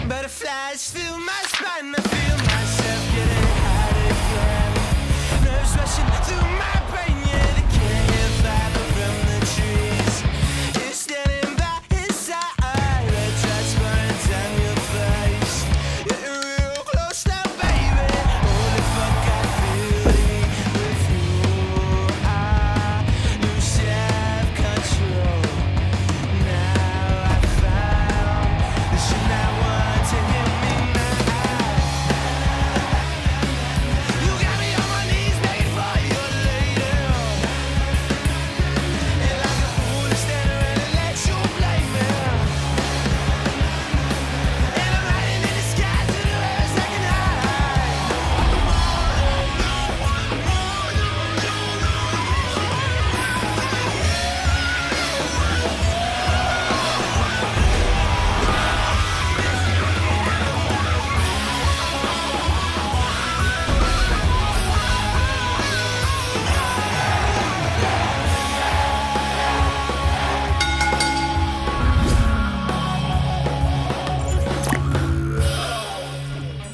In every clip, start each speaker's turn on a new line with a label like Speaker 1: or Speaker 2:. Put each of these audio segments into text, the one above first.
Speaker 1: Butterflies fill my spine, I feel myself getting hot again. Nerves rushing through my brain, yeah, they can't hear fire from the trees. You're standing by his side, red drops burning down your face. Getting real close now, baby. Holy fuck, I feel it with you. I lose self-control. Now I found that you're not one to hear me now. You got me on my knees begging for your lady. And like a fool to stand around and let you blame me. And I'm riding in the sky to the heavens like an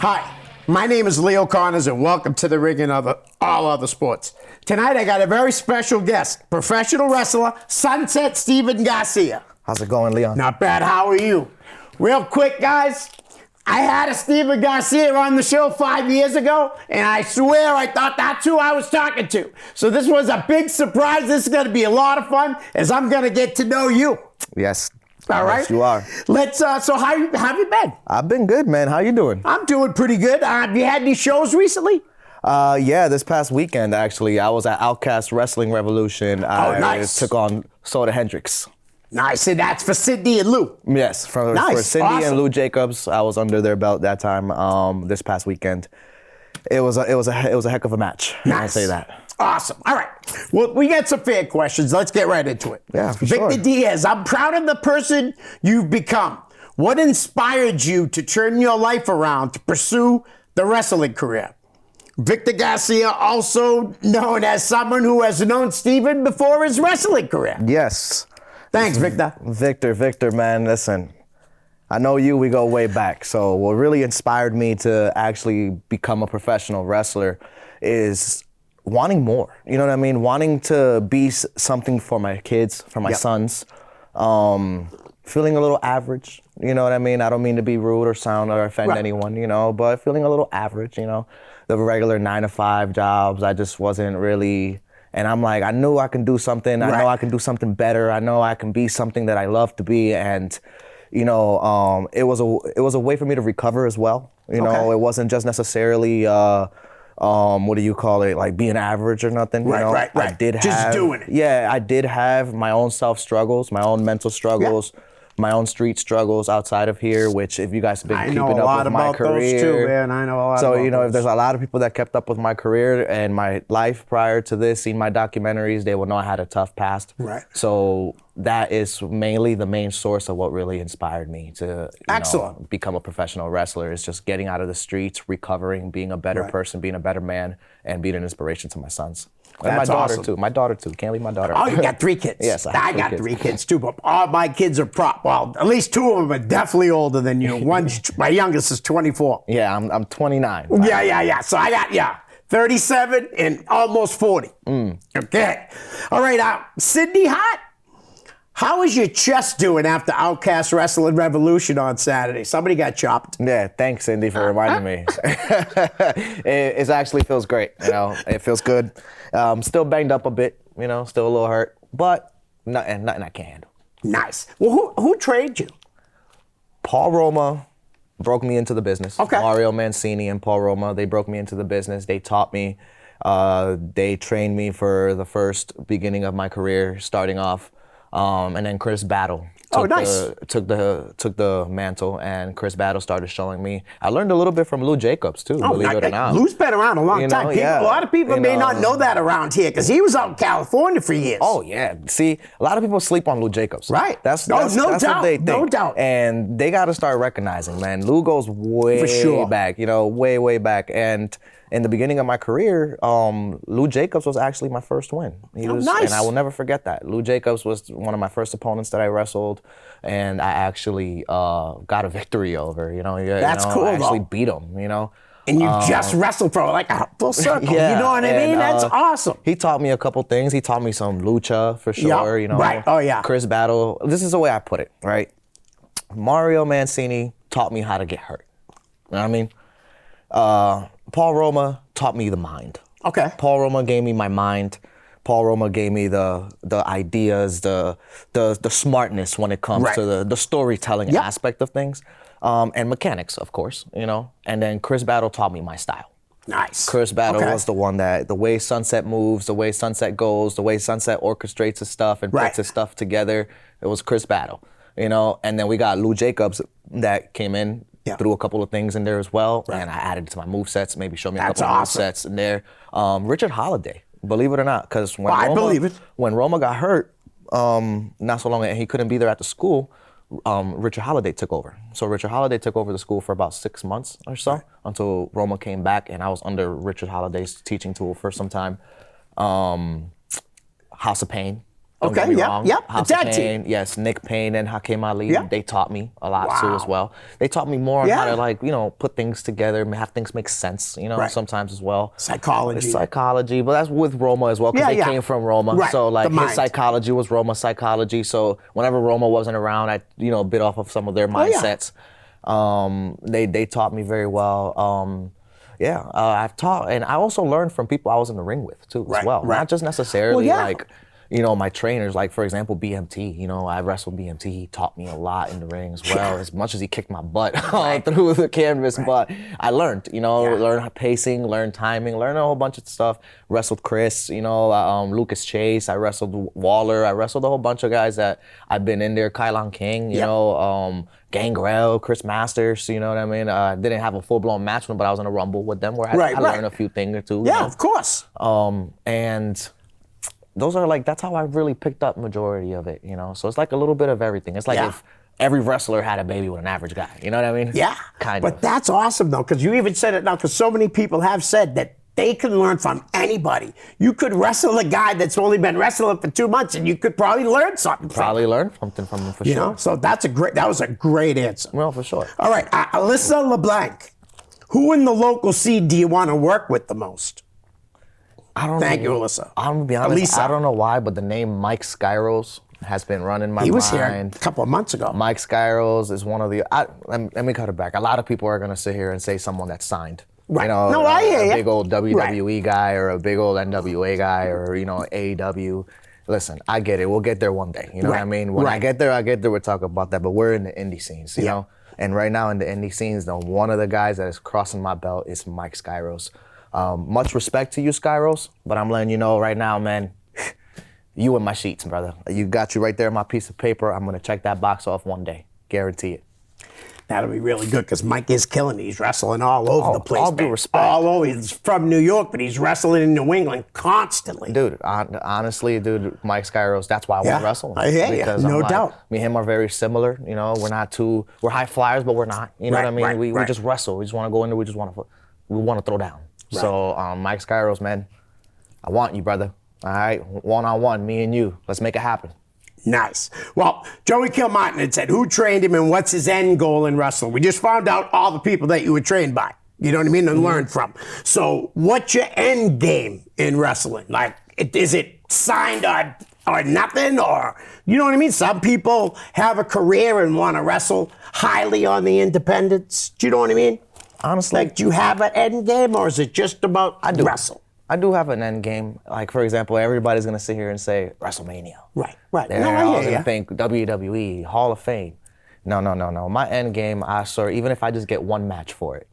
Speaker 2: Hi, my name is Leo Connors and welcome to the ring and all other sports. Tonight I got a very special guest, professional wrestler, Sunset Steven Garcia.
Speaker 3: How's it going, Leon?
Speaker 2: Not bad, how are you? Real quick, guys, I had a Steven Garcia on the show 5 years ago, and I swear I thought that's who I was talking to. So this was a big surprise. This is gonna be a lot of fun as I'm gonna get to know you.
Speaker 3: Yes.
Speaker 2: All right.
Speaker 3: Yes, you are.
Speaker 2: Let's. So how have you been?
Speaker 3: I've been good, man. How you doing?
Speaker 2: I'm doing pretty good. Have you had any shows recently?
Speaker 3: Yeah, this past weekend, actually, I was at Outcast Wrestling Revolution.
Speaker 2: Nice.
Speaker 3: I took on Soda Hendricks.
Speaker 2: Nice, and that's for Sydney and Lou.
Speaker 3: Yes, for Cindy
Speaker 2: awesome.
Speaker 3: and Lou Jacobs. I was under their belt that time. This past weekend, it was a heck of a match.
Speaker 2: Nice.
Speaker 3: I'll say that.
Speaker 2: Awesome. All right. Well, we got some fan questions. Let's get right into it.
Speaker 3: Yeah, for
Speaker 2: Victor
Speaker 3: sure.
Speaker 2: Diaz, I'm proud of the person you've become. What inspired you to turn your life around to pursue the wrestling career? Victor Garcia, also known as someone who has known Steven before his wrestling career.
Speaker 3: Yes.
Speaker 2: Thanks, Victor.
Speaker 3: Victor, man, listen. I know you, we go way back. So what really inspired me to actually become a professional wrestler is wanting more. You know what I mean? Wanting to be something for my kids, for my sons. Feeling a little average. You know what I mean? I don't mean to be rude or sound or offend anyone, you know, but feeling a little average, you know. The regular 9-to-5 jobs, I just wasn't really. And I'm like, I knew I can do something. I know I can do something better. I know I can be something that I love to be. And, you know, it was a way for me to recover as well. You know, it wasn't just necessarily, what do you call it? Like being average or nothing. You know?
Speaker 2: Right.
Speaker 3: I did have,
Speaker 2: just doing it.
Speaker 3: Yeah, I did have my own self struggles, my own mental struggles. My own street struggles outside of here, which if you guys have been keeping up with my career.
Speaker 2: Those too, man. I know a lot
Speaker 3: so,
Speaker 2: about
Speaker 3: you know,
Speaker 2: those.
Speaker 3: if there's a lot of people that kept up with my career and my life prior to this, seen my documentaries, they will know I had a tough past.
Speaker 2: Right.
Speaker 3: So that is mainly the main source of what really inspired me to become a professional wrestler, is just getting out of the streets, recovering, being a better person, being a better man, and being an inspiration to my sons. And
Speaker 2: That's
Speaker 3: my daughter
Speaker 2: awesome.
Speaker 3: too. My daughter too. Can't leave my daughter.
Speaker 2: Oh, you got 3 kids.
Speaker 3: Yes,
Speaker 2: I got 3 kids too, but all my kids are well, at least 2 of them are definitely older than you. My youngest is 24.
Speaker 3: Yeah, I'm 29.
Speaker 2: Yeah. So I got 37 and almost 40. Okay. All right, Sydney Hart, how is your chest doing after Outcast Wrestling Revolution on Saturday? Somebody got chopped.
Speaker 3: Yeah, thanks, Cindy, for reminding me. It actually feels great, you know. It feels good. Still banged up a bit, you know, still a little hurt, but nothing I can't handle.
Speaker 2: Nice. Well, who trained you?
Speaker 3: Paul Roma broke me into the business.
Speaker 2: Okay.
Speaker 3: Mario Mancini and Paul Roma, they broke me into the business. They taught me. They trained me for the first beginning of my career, starting off. And then Chris Battle took the mantle, and Chris Battle started showing me. I learned a little bit from Lou Jacobs too, believe it or not.
Speaker 2: Lou's been around a long time. A lot of people may not know that around here because he was out in California for years.
Speaker 3: Oh yeah, see, a lot of people sleep on Lou Jacobs.
Speaker 2: Right.
Speaker 3: That's
Speaker 2: no
Speaker 3: what
Speaker 2: doubt.
Speaker 3: they think.
Speaker 2: No doubt.
Speaker 3: And they got to start recognizing, man. Lou goes way back. You know, way back, and in the beginning of my career, Lou Jacobs was actually my first win. He was,
Speaker 2: nice.
Speaker 3: and I will never forget that. Lou Jacobs was one of my first opponents that I wrestled, and I actually got a victory over.
Speaker 2: That's cool,
Speaker 3: I actually
Speaker 2: though.
Speaker 3: beat him.
Speaker 2: And you just wrestled for like a full circle.
Speaker 3: Yeah,
Speaker 2: you know what I
Speaker 3: and,
Speaker 2: mean? That's awesome.
Speaker 3: He taught me a couple things. He taught me some lucha for sure.
Speaker 2: Yeah, right. Oh, yeah.
Speaker 3: Chris Battle. This is the way I put it, right? Mario Mancini taught me how to get hurt. You know what I mean? Paul Roma taught me the mind.
Speaker 2: Okay.
Speaker 3: Paul Roma gave me my mind. Paul Roma gave me the ideas, the smartness when it comes
Speaker 2: Right.
Speaker 3: to the storytelling
Speaker 2: Yep.
Speaker 3: aspect of things, and mechanics, of course. And then Chris Battle taught me my style.
Speaker 2: Nice.
Speaker 3: Chris Battle
Speaker 2: Okay.
Speaker 3: was the one that the way Sunset moves, the way Sunset goes, the way Sunset orchestrates his stuff and
Speaker 2: Right.
Speaker 3: puts his stuff together. It was Chris Battle, And then we got Lou Jacobs that came in,
Speaker 2: Yeah.
Speaker 3: threw a couple of things in there as well, and I added to my movesets. Maybe show me a
Speaker 2: That's
Speaker 3: couple
Speaker 2: awesome.
Speaker 3: of movesets in there. Richard Holiday, believe it or not, because
Speaker 2: I believe it.
Speaker 3: when Roma got hurt, not so long, and he couldn't be there at the school. Richard Holiday took over. So Richard Holiday took over the school for about 6 months or so until Roma came back, and I was under Richard Holiday's teaching tool for some time. House of Pain. Don't get
Speaker 2: Okay,
Speaker 3: me
Speaker 2: yep,
Speaker 3: wrong.
Speaker 2: yep,
Speaker 3: House
Speaker 2: the
Speaker 3: of
Speaker 2: tag team.
Speaker 3: Pain. Yes, Nick Payne and Hakeem Ali.
Speaker 2: Yep.
Speaker 3: They taught me a lot too
Speaker 2: Wow.
Speaker 3: as well. They taught me more on how
Speaker 2: Yeah.
Speaker 3: to put things together, have things make sense,
Speaker 2: Right.
Speaker 3: sometimes as well.
Speaker 2: Psychology.
Speaker 3: It's psychology, but that's with Roma as well, because
Speaker 2: Yeah,
Speaker 3: they
Speaker 2: yeah.
Speaker 3: came from Roma.
Speaker 2: Right,
Speaker 3: So
Speaker 2: the
Speaker 3: his
Speaker 2: mind.
Speaker 3: psychology was Roma psychology. So whenever Roma wasn't around, I bit off of some of their
Speaker 2: Oh, yeah.
Speaker 3: mindsets. They taught me very well. I've taught, and I also learned from people I was in the ring with too,
Speaker 2: Right,
Speaker 3: as well.
Speaker 2: right.
Speaker 3: Not just necessarily
Speaker 2: Well, yeah.
Speaker 3: my trainers, like for example, BMT. I wrestled BMT. He taught me a lot in the ring as well. As much as he kicked my butt through the canvas, but I learned. Learned pacing, learned timing, learned a whole bunch of stuff. Wrestled Chris. Lucas Chase. I wrestled Waller. I wrestled a whole bunch of guys that I've been in there. Kylon King. Gangrel, Chris Masters. You know what I mean? I didn't have a full blown match with them, but I was in a rumble with them where I
Speaker 2: Right, right.
Speaker 3: learned a few things or two.
Speaker 2: Yeah, of course.
Speaker 3: And those are that's how I really picked up majority of it, So it's like a little bit of everything. It's like
Speaker 2: Yeah.
Speaker 3: if every wrestler had a baby with an average guy. You know what I mean?
Speaker 2: Yeah.
Speaker 3: Kind
Speaker 2: But
Speaker 3: of.
Speaker 2: that's awesome, though, because you even said it now, because so many people have said that they can learn from anybody. You could wrestle a guy that's only been wrestling for 2 months, and you could probably learn something from
Speaker 3: Probably
Speaker 2: him.
Speaker 3: learned something from him for
Speaker 2: You
Speaker 3: sure.
Speaker 2: know? So that was a great answer.
Speaker 3: Well, for sure.
Speaker 2: All right, Alyssa LeBlanc. Who in the local scene do you want to work with the most?
Speaker 3: I don't
Speaker 2: Thank
Speaker 3: know.
Speaker 2: you, Alyssa.
Speaker 3: I'm gonna be honest.
Speaker 2: Alyssa.
Speaker 3: I don't know why, but the name Mike Skyros has been running my
Speaker 2: He
Speaker 3: mind.
Speaker 2: was here a couple of months ago.
Speaker 3: Mike Skyros is one of the. Let me cut it back. A lot of people are gonna sit here and say someone that's signed.
Speaker 2: Right. No, I hear
Speaker 3: a
Speaker 2: ya.
Speaker 3: big old WWE guy or a big old NWA guy or AEW. Listen, I get it. We'll get there one day. You know what I
Speaker 2: Right.
Speaker 3: mean? When I
Speaker 2: Right.
Speaker 3: get there, we'll talk about that. But we're in the indie scenes, you know. And right now in the indie scenes, one of the guys that is crossing my belt is Mike Skyros. Much respect to you, Skyros, but I'm letting you know right now, man. You in my sheets, brother. You got you right there on my piece of paper. I'm gonna check that box off one day, guarantee it.
Speaker 2: That'll be really good because Mike is killing it. He's wrestling all over the place.
Speaker 3: all due
Speaker 2: man.
Speaker 3: respect.
Speaker 2: All over. He's from New York, but he's wrestling in New England constantly.
Speaker 3: Dude, honestly, Mike Skyros, that's why I want to wrestle him.
Speaker 2: I hear ya.
Speaker 3: Because
Speaker 2: No
Speaker 3: I'm like,
Speaker 2: doubt.
Speaker 3: Me and him are very similar. We're high flyers, but we're not. You know what I mean?
Speaker 2: Right,
Speaker 3: we
Speaker 2: right.
Speaker 3: just wrestle. We just want to go in there. We want to throw down. So Mike Skyros, man, I want you, brother. All right, one-on-one, me and you. Let's make it happen.
Speaker 2: Nice. Well, Joey Kilmartin had said, who trained him and what's his end goal in wrestling? We just found out all the people that you were trained by. You know what I mean? And learned from. So what's your end game in wrestling? Like, is it signed or nothing? Or, you know what I mean? Some people have a career and want to wrestle highly on the independents. Do you know what I mean?
Speaker 3: Honestly,
Speaker 2: Like, do you have an end game or is it just about wrestle?
Speaker 3: I do have an end game. Like, for example, everybody's going to sit here and say WrestleMania.
Speaker 2: Right.
Speaker 3: They're
Speaker 2: No, I
Speaker 3: all
Speaker 2: hear
Speaker 3: going
Speaker 2: ya.
Speaker 3: to think WWE, Hall of Fame. No. My end game, even if I just get one match for it,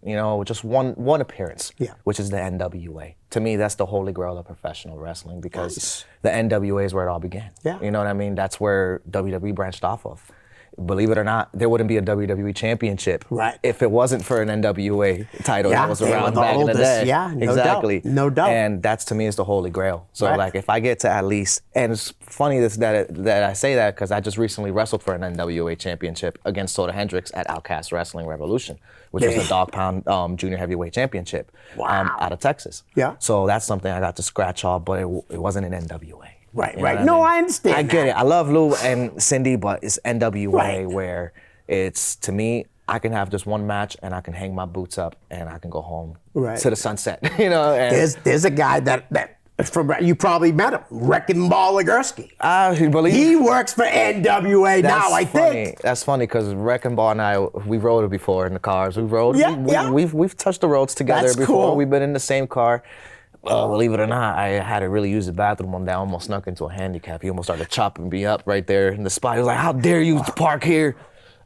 Speaker 3: just one appearance, which is the NWA. To me, that's the holy grail of professional wrestling because the NWA is where it all began.
Speaker 2: Yeah.
Speaker 3: You know what I mean? That's where WWE branched off of. believe it or not, there wouldn't be a WWE championship
Speaker 2: Right.
Speaker 3: if it wasn't for an NWA title
Speaker 2: Yeah,
Speaker 3: that was
Speaker 2: they were
Speaker 3: around
Speaker 2: the
Speaker 3: back in the
Speaker 2: oldest.
Speaker 3: day.
Speaker 2: Yeah, no
Speaker 3: exactly.
Speaker 2: doubt. No doubt.
Speaker 3: And that's, to me, is the holy grail. So
Speaker 2: Right.
Speaker 3: like, if I get to at least, and it's funny that I say that because I just recently wrestled for an NWA championship against Soda Hendricks at Outcast Wrestling Revolution, which was
Speaker 2: Yeah.
Speaker 3: the dog pound junior heavyweight championship
Speaker 2: Wow.
Speaker 3: out of Texas.
Speaker 2: Yeah.
Speaker 3: So that's something I got to scratch off, but it wasn't an NWA.
Speaker 2: Right,
Speaker 3: You know
Speaker 2: right.
Speaker 3: what
Speaker 2: No,
Speaker 3: mean?
Speaker 2: I understand
Speaker 3: I get
Speaker 2: that.
Speaker 3: it. I love Lou and Cindy, but it's NWA
Speaker 2: Right.
Speaker 3: where it's, to me, I can have just one match and I can hang my boots up and I can go home
Speaker 2: Right.
Speaker 3: to the sunset. You know, and
Speaker 2: There's a guy that from you probably met him, Wrecking Ball Garcia.
Speaker 3: I believe
Speaker 2: He works for NWA now, I
Speaker 3: funny.
Speaker 2: think.
Speaker 3: That's funny because Wrecking Ball and I, we rode it before in the cars. We rode.
Speaker 2: Yeah,
Speaker 3: we,
Speaker 2: yeah.
Speaker 3: We've touched the roads together
Speaker 2: That's
Speaker 3: before.
Speaker 2: cool.
Speaker 3: We've been in the same car. Believe it or not, I had to really use the bathroom one day. I almost snuck into a handicap. He almost started chopping me up right there in the spot. He was like, "How dare you park here?"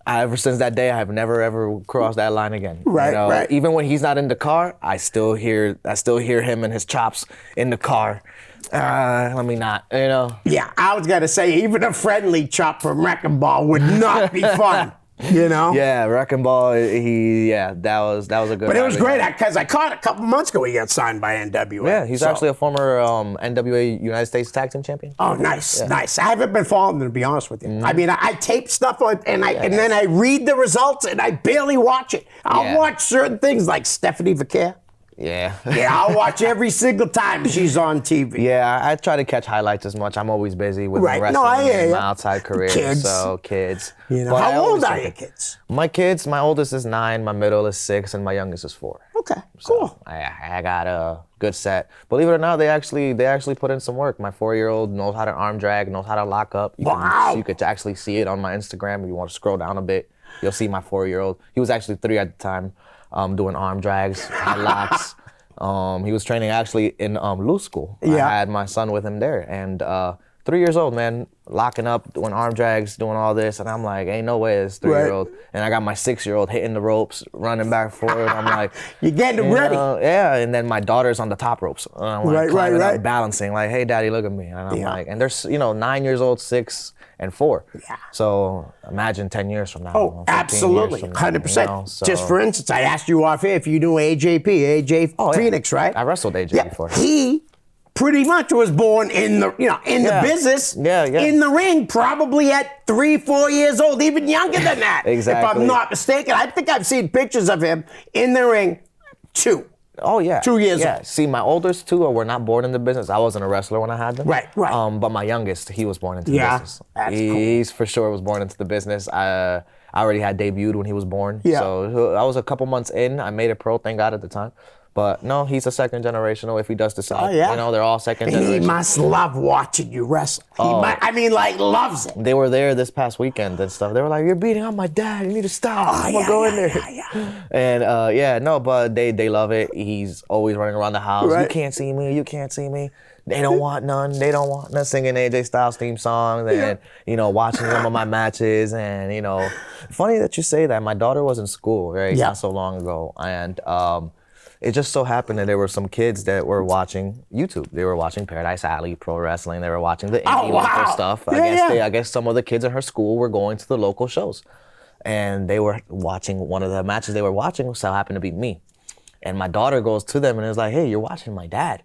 Speaker 3: Ever since that day, I have never ever crossed that line again.
Speaker 2: Right, right.
Speaker 3: Even when he's not in the car, I still hear him and his chops in the car. Let me not, you know.
Speaker 2: Yeah, I was gonna say even a friendly chop from Wrecking Ball would not be fun. You know?
Speaker 3: Yeah, Wrecking Ball. That was a good.
Speaker 2: But it was
Speaker 3: rivalry.
Speaker 2: great because I caught it a couple months ago. He got signed by NWA.
Speaker 3: Yeah, he's
Speaker 2: So-
Speaker 3: actually a former NWA United States Tag Team Champion.
Speaker 2: Oh, nice, nice. I haven't been following them, to be honest with you. I mean, I tape stuff on, and then I read the results, and I barely watch it. I'll
Speaker 3: Yeah.
Speaker 2: watch certain things like Stephanie Vaquer.
Speaker 3: Yeah.
Speaker 2: Yeah, I'll watch every single time she's on TV.
Speaker 3: Yeah, I try to catch highlights as much. I'm always busy with
Speaker 2: Right.
Speaker 3: my
Speaker 2: No,
Speaker 3: wrestling
Speaker 2: I hear
Speaker 3: and my
Speaker 2: ya.
Speaker 3: outside career.
Speaker 2: Kids.
Speaker 3: So kids.
Speaker 2: You know,
Speaker 3: But I
Speaker 2: how
Speaker 3: always
Speaker 2: old are
Speaker 3: try-
Speaker 2: your kids?
Speaker 3: My kids, my oldest is 9, my middle is 6, and my youngest is 4.
Speaker 2: Okay, cool.
Speaker 3: I got a good set. Believe it or not, they actually put in some work. My 4-year-old knows how to arm drag, knows how to lock up.
Speaker 2: Wow.
Speaker 3: You could actually see it on my Instagram if you want to scroll down a bit. You'll see my 4-year-old. He was actually 3 at the time, doing arm drags, locks. He was training actually in loose school.
Speaker 2: Yeah.
Speaker 3: I had my son with him there, and 3 years old, man, locking up, doing arm drags, doing all this, and I'm like, ain't no way this 3-year-old. And I got my 6-year-old hitting the ropes, running back and forth. I'm like,
Speaker 2: You're getting them ready.
Speaker 3: yeah, and then my daughter's on the top ropes. And I'm like
Speaker 2: Right,
Speaker 3: climbing
Speaker 2: right.
Speaker 3: up, balancing, like, hey, daddy, look at me. And I'm
Speaker 2: Yeah.
Speaker 3: like, and there's 9 years old, 6, and 4.
Speaker 2: Yeah.
Speaker 3: So imagine 10 years from now.
Speaker 2: Oh,
Speaker 3: 15 years
Speaker 2: absolutely,
Speaker 3: from now,
Speaker 2: 100%.
Speaker 3: you know, so-
Speaker 2: Just for instance, I asked you off here if you knew AJ
Speaker 3: Oh, yeah.
Speaker 2: Phoenix, right?
Speaker 3: I wrestled AJ
Speaker 2: Yeah,
Speaker 3: before.
Speaker 2: he pretty much was born in the
Speaker 3: Yeah.
Speaker 2: the business,
Speaker 3: Yeah, yeah.
Speaker 2: in the ring, probably at 3-4 years old, even younger than that. If
Speaker 3: Exactly.
Speaker 2: I'm not mistaken, I think I've seen pictures of him in the ring. 2.
Speaker 3: Oh yeah,
Speaker 2: 2 years
Speaker 3: Yeah,
Speaker 2: old.
Speaker 3: see, my oldest two were not born in the business. I wasn't a wrestler when I had them.
Speaker 2: Right, right.
Speaker 3: But my youngest, he was born into the
Speaker 2: Yeah,
Speaker 3: business.
Speaker 2: that's
Speaker 3: He's for sure was born into the business. I already had debuted when he was born.
Speaker 2: Yeah.
Speaker 3: So I was a couple months in. I made it pro, thank God at the time. But no, he's a second generational if he does decide.
Speaker 2: Oh, yeah.
Speaker 3: You know, they're all second
Speaker 2: He
Speaker 3: generation.
Speaker 2: must love watching you wrestle. Loves it.
Speaker 3: They were there this past weekend and stuff. They were like, "You're beating on my dad. You need to stop.
Speaker 2: Oh,
Speaker 3: I'm gonna
Speaker 2: yeah,
Speaker 3: go in
Speaker 2: yeah,
Speaker 3: there."
Speaker 2: yeah,
Speaker 3: And but they love it. He's always running around the house.
Speaker 2: Right.
Speaker 3: You can't see me. You can't see me. They don't want none. They don't want none. Singing AJ Styles theme songs and watching some of my matches and funny that you say that. My daughter was in school
Speaker 2: Yeah.
Speaker 3: not so long ago and. It just so happened that there were some kids that were watching YouTube. They were watching Paradise Alley, pro wrestling. They were watching the indie local
Speaker 2: wow.
Speaker 3: stuff.
Speaker 2: Yeah,
Speaker 3: I guess some of the kids in her school were going to the local shows, and they were watching one of the matches they were watching. So happened to be me, and my daughter goes to them and is like, "Hey, you're watching my dad,"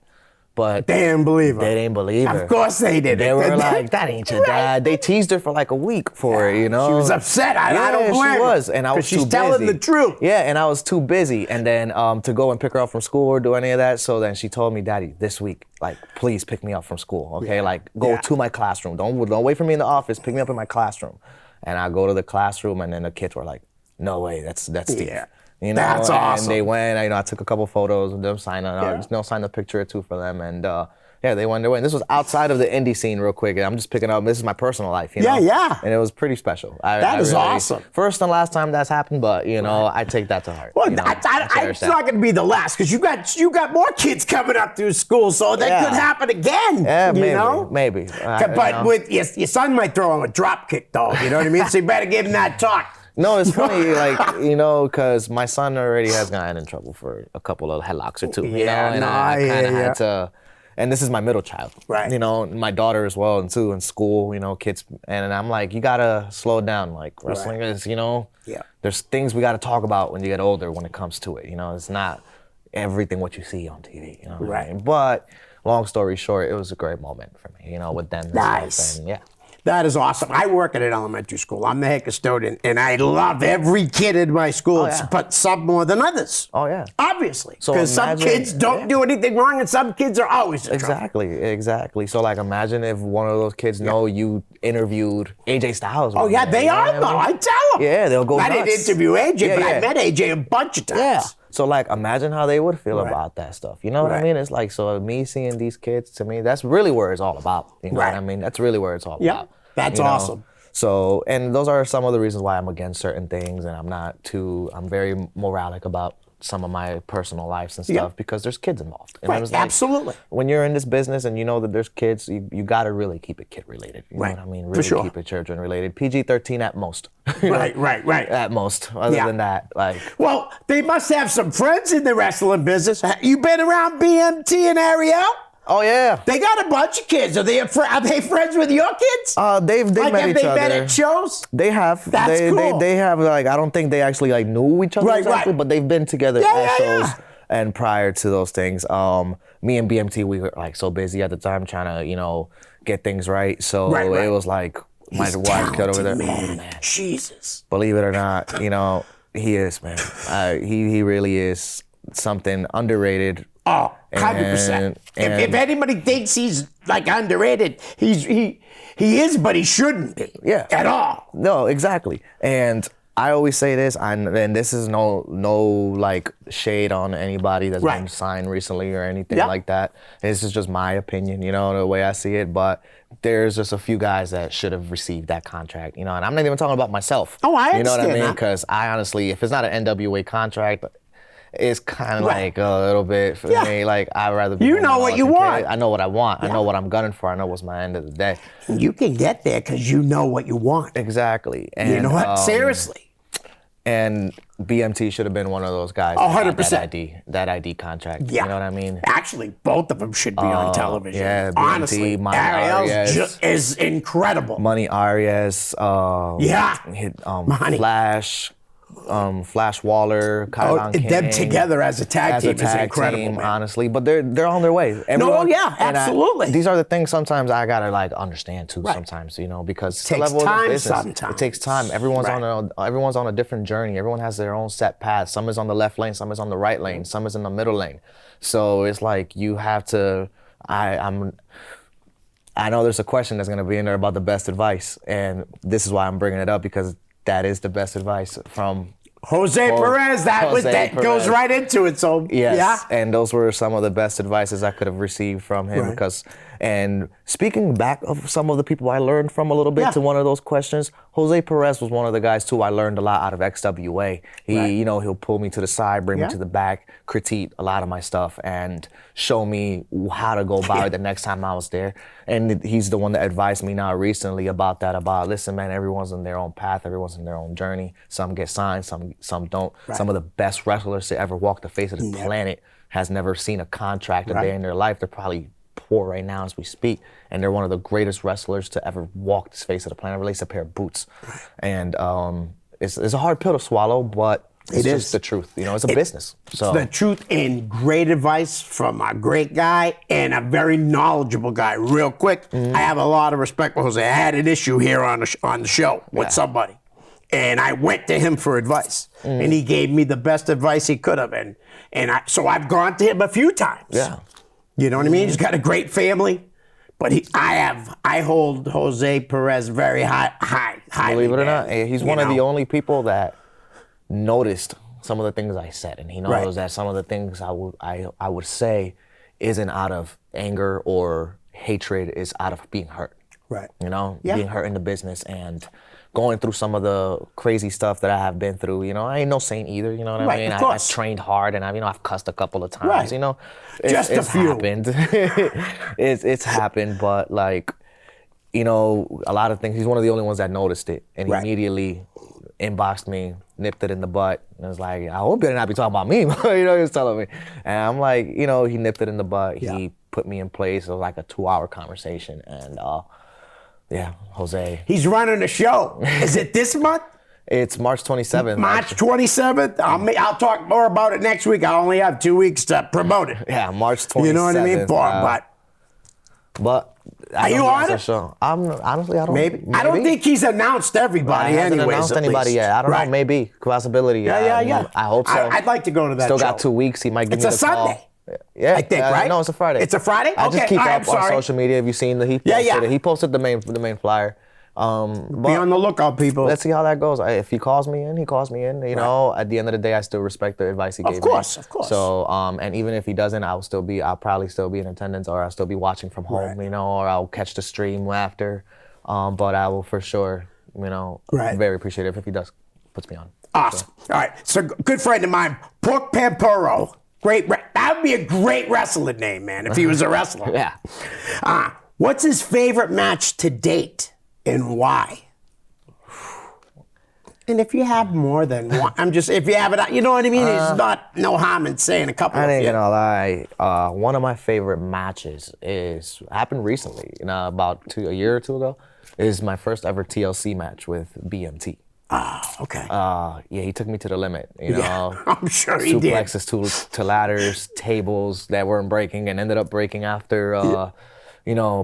Speaker 3: but
Speaker 2: They didn't believe her.
Speaker 3: they didn't believe her.
Speaker 2: Of course they did.
Speaker 3: They were like, "That ain't your dad." They teased her for like a week for it,
Speaker 2: She was upset. I don't blame
Speaker 3: she
Speaker 2: her.
Speaker 3: was, and I was
Speaker 2: 'Cause she's
Speaker 3: too
Speaker 2: telling
Speaker 3: busy.
Speaker 2: the truth.
Speaker 3: Yeah, and I was too busy, and then to go and pick her up from school or do any of that. So then she told me, "Daddy, this week, like, please pick me up from school, okay?
Speaker 2: Yeah.
Speaker 3: Like, go
Speaker 2: Yeah.
Speaker 3: to my classroom. Don't wait for me in the office. Pick me up in my classroom." And I go to the classroom, and then the kids were like, "No way, that's Steve."
Speaker 2: Yeah.
Speaker 3: and
Speaker 2: That's awesome.
Speaker 3: they went. I took a couple photos of them signing. Signed a picture or two for them, and. They went their way. And this was outside of the indie scene real quick. And I'm just picking up, this is my personal life, you know?
Speaker 2: Yeah.
Speaker 3: And it was pretty special.
Speaker 2: That is awesome.
Speaker 3: First and last time that's happened, but, I take that to heart.
Speaker 2: Well,
Speaker 3: you know?
Speaker 2: it's not going to be the last because you got more kids coming up through school, so that
Speaker 3: Yeah.
Speaker 2: could happen again.
Speaker 3: Yeah,
Speaker 2: you
Speaker 3: maybe.
Speaker 2: know?
Speaker 3: Maybe.
Speaker 2: But with your son might throw him a drop kick, though. You know what I mean? So you better give him that talk.
Speaker 3: No, it's funny, because my son already has gotten in trouble for a couple of headlocks or two.
Speaker 2: Yeah,
Speaker 3: and
Speaker 2: no,
Speaker 3: I
Speaker 2: I
Speaker 3: kind of
Speaker 2: hear ya.
Speaker 3: had to. and this is my middle child.
Speaker 2: Right.
Speaker 3: You know, my daughter as well, and too in school. You know, kids, and I'm like, you gotta slow down. Like wrestling is, you know,
Speaker 2: Yeah.
Speaker 3: there's things we gotta talk about when you get older when it comes to it. You know, it's not everything what you see on TV. You know, what I mean? But long story short, it was a great moment for me. You know, with them. And
Speaker 2: Nice.
Speaker 3: stuff, and yeah.
Speaker 2: That is awesome. I work at an elementary school. I'm the head custodian, and I love every kid in my school, but some more than others.
Speaker 3: Oh yeah.
Speaker 2: Obviously,
Speaker 3: So
Speaker 2: because some
Speaker 3: imagine-
Speaker 2: kids don't do anything wrong, and some kids are always in trouble.
Speaker 3: Exactly. So like, imagine if one of those kids know you interviewed AJ Styles.
Speaker 2: Oh yeah, they are though. I tell them.
Speaker 3: Yeah, they'll go
Speaker 2: I didn't
Speaker 3: nuts.
Speaker 2: interview AJ,
Speaker 3: Yeah,
Speaker 2: but I
Speaker 3: yeah.
Speaker 2: met AJ a bunch of times.
Speaker 3: Yeah. So like, imagine how they would feel
Speaker 2: Right.
Speaker 3: about that stuff. You know what
Speaker 2: Right.
Speaker 3: I mean? It's like, so me seeing these kids, to me, that's really where it's all about. You know
Speaker 2: Right.
Speaker 3: what I mean? That's really where it's all
Speaker 2: Yeah,
Speaker 3: about.
Speaker 2: that's
Speaker 3: you know?
Speaker 2: awesome.
Speaker 3: So, and those are some of the reasons why I'm against certain things, and I'm very moralic about some of my personal lives and stuff,
Speaker 2: Yeah.
Speaker 3: because there's kids involved. And
Speaker 2: Right,
Speaker 3: it was like,
Speaker 2: absolutely.
Speaker 3: When you're in this business and you know that there's kids, you got to really keep it kid related. You
Speaker 2: Right,
Speaker 3: know what I mean?
Speaker 2: for
Speaker 3: Really
Speaker 2: sure.
Speaker 3: keep it children related. PG-13 at most. You know?
Speaker 2: Right.
Speaker 3: At most. Other
Speaker 2: Yeah.
Speaker 3: than that, like.
Speaker 2: Well, they must have some friends in the wrestling business. You been around BMT and Ariel?
Speaker 3: Oh yeah.
Speaker 2: They got a bunch of kids. Are they friends with your kids?
Speaker 3: They've
Speaker 2: like,
Speaker 3: met
Speaker 2: have
Speaker 3: each
Speaker 2: they
Speaker 3: other.
Speaker 2: met at shows?
Speaker 3: They have.
Speaker 2: That's cool.
Speaker 3: They have, like, I don't think they actually like knew each other
Speaker 2: Right,
Speaker 3: exactly,
Speaker 2: right.
Speaker 3: but they've been together
Speaker 2: Yeah,
Speaker 3: at
Speaker 2: yeah,
Speaker 3: shows.
Speaker 2: yeah.
Speaker 3: And prior to those things, me and BMT, we were like so busy at the time trying to, you know, get things right. So
Speaker 2: Right.
Speaker 3: it was like my
Speaker 2: He's
Speaker 3: wife got over there.
Speaker 2: talented,
Speaker 3: Oh,
Speaker 2: man. Jesus.
Speaker 3: Believe it or not, you know, he is, man. He really is something underrated.
Speaker 2: Oh, 100%.
Speaker 3: And-
Speaker 2: If anybody thinks he's like underrated, he is, but he shouldn't be.
Speaker 3: Yeah.
Speaker 2: At all.
Speaker 3: No, exactly. And I always say this, and this is no like shade on anybody that's
Speaker 2: Right.
Speaker 3: been signed recently or anything
Speaker 2: Yeah.
Speaker 3: like that. This is just my opinion, you know, the way I see it. But there's just a few guys that should have received that contract, you know. And I'm not even talking about myself.
Speaker 2: Oh, I
Speaker 3: You know what I
Speaker 2: understand
Speaker 3: mean?
Speaker 2: that.
Speaker 3: Because I honestly, if it's not an NWA contract, it's kind of
Speaker 2: Right.
Speaker 3: like a little bit for
Speaker 2: Yeah.
Speaker 3: me. Like, I'd rather be.
Speaker 2: You
Speaker 3: doing
Speaker 2: know
Speaker 3: it
Speaker 2: what
Speaker 3: all
Speaker 2: you
Speaker 3: as a
Speaker 2: want.
Speaker 3: kid. I know what I want.
Speaker 2: Yeah.
Speaker 3: I know what I'm gunning for. I know what's my end of the day.
Speaker 2: You can get there because you know what you want.
Speaker 3: Exactly. And,
Speaker 2: You know what? Seriously.
Speaker 3: And BMT should have been one of those guys.
Speaker 2: Oh,
Speaker 3: that had
Speaker 2: 100%.
Speaker 3: That ID contract.
Speaker 2: Yeah.
Speaker 3: You know what I mean?
Speaker 2: Actually, both of them should be on television.
Speaker 3: yeah, BMT,
Speaker 2: Honestly,
Speaker 3: Monty
Speaker 2: Ariel's
Speaker 3: Arias.
Speaker 2: is incredible.
Speaker 3: Money Arias.
Speaker 2: Yeah. Money.
Speaker 3: Flash Waller. Kylon King.
Speaker 2: Them together as a tag
Speaker 3: As
Speaker 2: team
Speaker 3: a
Speaker 2: is
Speaker 3: tag
Speaker 2: incredible,
Speaker 3: team,
Speaker 2: man.
Speaker 3: honestly, but they're on their way.
Speaker 2: yeah,
Speaker 3: and
Speaker 2: absolutely.
Speaker 3: these are the things sometimes I gotta like understand too.
Speaker 2: Right.
Speaker 3: Sometimes, you know, because it's
Speaker 2: Takes
Speaker 3: the level of the
Speaker 2: time
Speaker 3: business.
Speaker 2: sometimes.
Speaker 3: It takes time. Everyone's
Speaker 2: Right.
Speaker 3: everyone's on a different journey. Everyone has their own set path. Some is on the left lane, some is on the right lane, some is in the middle lane. So it's like you have to. I know there's a question that's gonna be in there about the best advice, and this is why I'm bringing it up, because that is the best advice from.
Speaker 2: Jose Perez, that goes
Speaker 3: Perez.
Speaker 2: right into it. So
Speaker 3: Yes,
Speaker 2: yeah.
Speaker 3: and those were some of the best advices I could have received from him.
Speaker 2: Right.
Speaker 3: Because, and speaking back of some of the people I learned from a little bit
Speaker 2: Yeah.
Speaker 3: to one of those questions, Jose Perez was one of the guys too. I learned a lot out of XWA. He,
Speaker 2: Right.
Speaker 3: you know, he'll pull me to the side, bring
Speaker 2: Yeah.
Speaker 3: me to the back, critique a lot of my stuff, and show me how to go about it the next time I was there. And he's the one that advised me now recently about that. About, listen, man, everyone's on their own path, everyone's in their own journey. Some get signed, some don't.
Speaker 2: Right.
Speaker 3: Some of the best wrestlers to ever walk the face of the planet has never seen a contract a day in their life. They're probably poor right now as we speak, and they're one of the greatest wrestlers to ever walk this face of the planet. Release a pair of boots, and it's a hard pill to swallow, but it's
Speaker 2: It
Speaker 3: just
Speaker 2: is.
Speaker 3: the truth. You know, it's a business. So
Speaker 2: The truth, and great advice from a great guy and a very knowledgeable guy. Real quick, I have a lot of respect for Jose. I had an issue here on the show with somebody, and I went to him for advice, and he gave me the best advice he could have, so I've gone to him a few times.
Speaker 3: Yeah.
Speaker 2: You know what I mean? He's got a great family, but I hold Jose Perez very high.
Speaker 3: Believe it or
Speaker 2: man.
Speaker 3: not, he's
Speaker 2: You
Speaker 3: one of the
Speaker 2: know?
Speaker 3: only people that noticed some of the things I said, and he knows
Speaker 2: Right.
Speaker 3: that some of the things I would say isn't out of anger or hatred, is out of being hurt.
Speaker 2: Right.
Speaker 3: You know,
Speaker 2: Yeah.
Speaker 3: being hurt in the business and going through some of the crazy stuff that I have been through. You know, I ain't no saint either. You know what I
Speaker 2: Right,
Speaker 3: mean?
Speaker 2: of
Speaker 3: I've
Speaker 2: course.
Speaker 3: trained hard, and I've cussed a couple of times.
Speaker 2: Right.
Speaker 3: You know,
Speaker 2: Just a
Speaker 3: it's
Speaker 2: few.
Speaker 3: happened. it's happened, but like, you know, a lot of things. He's one of the only ones that noticed it, and he
Speaker 2: Right.
Speaker 3: immediately inboxed me, nipped it in the butt, and was like, "I hope you better not be talking about me." You know, he was telling me, and I'm like, you know, he nipped it in the butt.
Speaker 2: Yeah.
Speaker 3: He put me in place. It was like a 2-hour conversation, and yeah, Jose.
Speaker 2: He's running the show. Is it this month?
Speaker 3: It's March 27th.
Speaker 2: March 27th? I'll talk more about it next week. I only have 2 weeks to promote it.
Speaker 3: Yeah, March 27th.
Speaker 2: You know what I mean?
Speaker 3: But
Speaker 2: are you on it?
Speaker 3: I'm honestly, I don't.
Speaker 2: Maybe. I don't think he's announced everybody.
Speaker 3: He hasn't
Speaker 2: anyways,
Speaker 3: announced
Speaker 2: at
Speaker 3: anybody
Speaker 2: least.
Speaker 3: yet. I don't
Speaker 2: Right.
Speaker 3: know. Maybe possibility.
Speaker 2: Yeah.
Speaker 3: I hope so.
Speaker 2: I'd like to go to that.
Speaker 3: Still
Speaker 2: show.
Speaker 3: got 2 weeks. He might give
Speaker 2: It's
Speaker 3: me
Speaker 2: a
Speaker 3: the call.
Speaker 2: Sunday.
Speaker 3: Yeah,
Speaker 2: I think, right?
Speaker 3: No, it's a Friday.
Speaker 2: It's a Friday?
Speaker 3: I just
Speaker 2: Okay,
Speaker 3: keep
Speaker 2: all right,
Speaker 3: up
Speaker 2: I'm
Speaker 3: on
Speaker 2: sorry.
Speaker 3: social media. Have you seen he posted
Speaker 2: Yeah.
Speaker 3: it? He posted the main flyer.
Speaker 2: Be on the lookout, people.
Speaker 3: Let's see how that goes. If he calls me in, he calls me in. You know, at the end of the day, I still respect the advice he gave me.
Speaker 2: Of course.
Speaker 3: So, and even if he doesn't, I'll probably still be in attendance, or I'll still be watching from home.
Speaker 2: Right.
Speaker 3: You know, or I'll catch the stream after. But I will for sure, you know,
Speaker 2: Right.
Speaker 3: very appreciative if he does puts me on.
Speaker 2: Awesome. All right. So, good friend of mine, Pork Pampuro. That would be a great wrestling name, man, if he was a wrestler.
Speaker 3: Yeah.
Speaker 2: What's his favorite match to date and why? And if you have more than one, if you have it, you know what I mean? It's not no harm in saying a couple
Speaker 3: I
Speaker 2: of
Speaker 3: ain't
Speaker 2: you.
Speaker 3: gonna lie. One of my favorite matches happened recently, about a year or two ago. Is my first ever TLC match with BMT.
Speaker 2: Okay.
Speaker 3: Yeah, he took me to the limit. You know,
Speaker 2: I'm sure he did.
Speaker 3: Suplexes to ladders, tables that weren't breaking and ended up breaking after.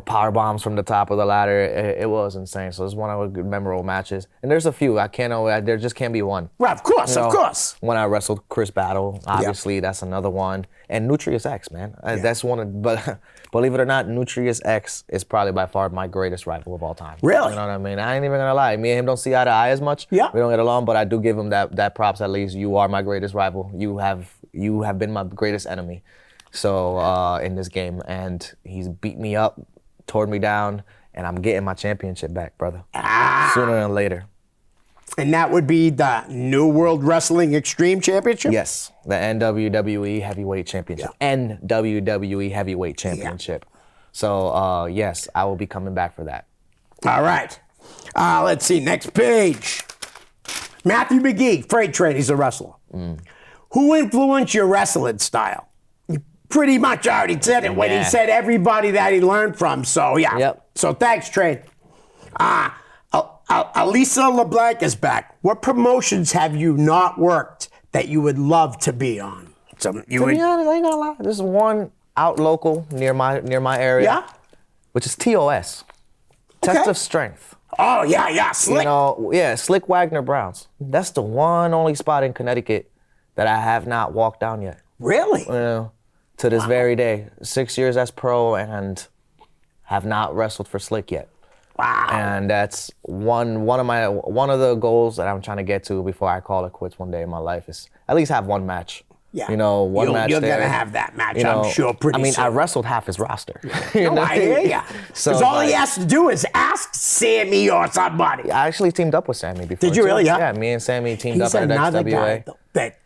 Speaker 3: Power bombs from the top of the ladder. It was insane. So it's one of the memorable matches. And there's a few. There just can't be one.
Speaker 2: Right, of course, of course.
Speaker 3: When I wrestled Chris Battle, obviously that's another one. And Nutrius X, man. That's one of, but believe it or not, Nutrius X is probably by far my greatest rival of all time.
Speaker 2: Really?
Speaker 3: You know what I mean? I ain't even gonna lie. Me and him don't see eye to eye as much.
Speaker 2: Yeah.
Speaker 3: We don't get along, but I do give him that props at least. You are my greatest rival. You have been my greatest enemy. So in this game, and he's beat me up, tore me down, and I'm getting my championship back, brother. Sooner than later.
Speaker 2: And that would be the New World Wrestling Extreme Championship?
Speaker 3: Yes, the NWWE Heavyweight Championship. NWWE Heavyweight Championship. So yes, I will be coming back for that.
Speaker 2: All right. Let's see, next page. Matthew McGee, Freight Train, he's a wrestler. Who influenced your wrestling style? You pretty much already said it when he said everybody that he learned from, so yeah.
Speaker 3: Yep.
Speaker 2: So thanks, Train. Elisa LeBlanc is back. What promotions have you not worked that you would love to be on?
Speaker 3: To be honest, I ain't gonna lie. There's one out local near my area.
Speaker 2: Yeah?
Speaker 3: Which is TOS. Test of Strength.
Speaker 2: Oh, yeah, Slick.
Speaker 3: Slick Wagner Browns. That's the one only spot in Connecticut that I have not walked down yet.
Speaker 2: Really?
Speaker 3: To this very day. 6 years as pro and have not wrestled for Slick yet.
Speaker 2: Wow.
Speaker 3: And that's one of the goals that I'm trying to get to before I call it quits one day in my life is at least have one match.
Speaker 2: Yeah.
Speaker 3: One match.
Speaker 2: You're
Speaker 3: there.
Speaker 2: going to have that match, I'm sure, pretty soon.
Speaker 3: I wrestled half his roster.
Speaker 2: I hear ya.
Speaker 3: So
Speaker 2: Because all he has to do is ask Sammy or somebody.
Speaker 3: I actually teamed up with Sammy before.
Speaker 2: Did you
Speaker 3: too.
Speaker 2: really? Yeah.
Speaker 3: Yeah, me and Sammy teamed
Speaker 2: He's
Speaker 3: up at
Speaker 2: another
Speaker 3: XWA.
Speaker 2: guy that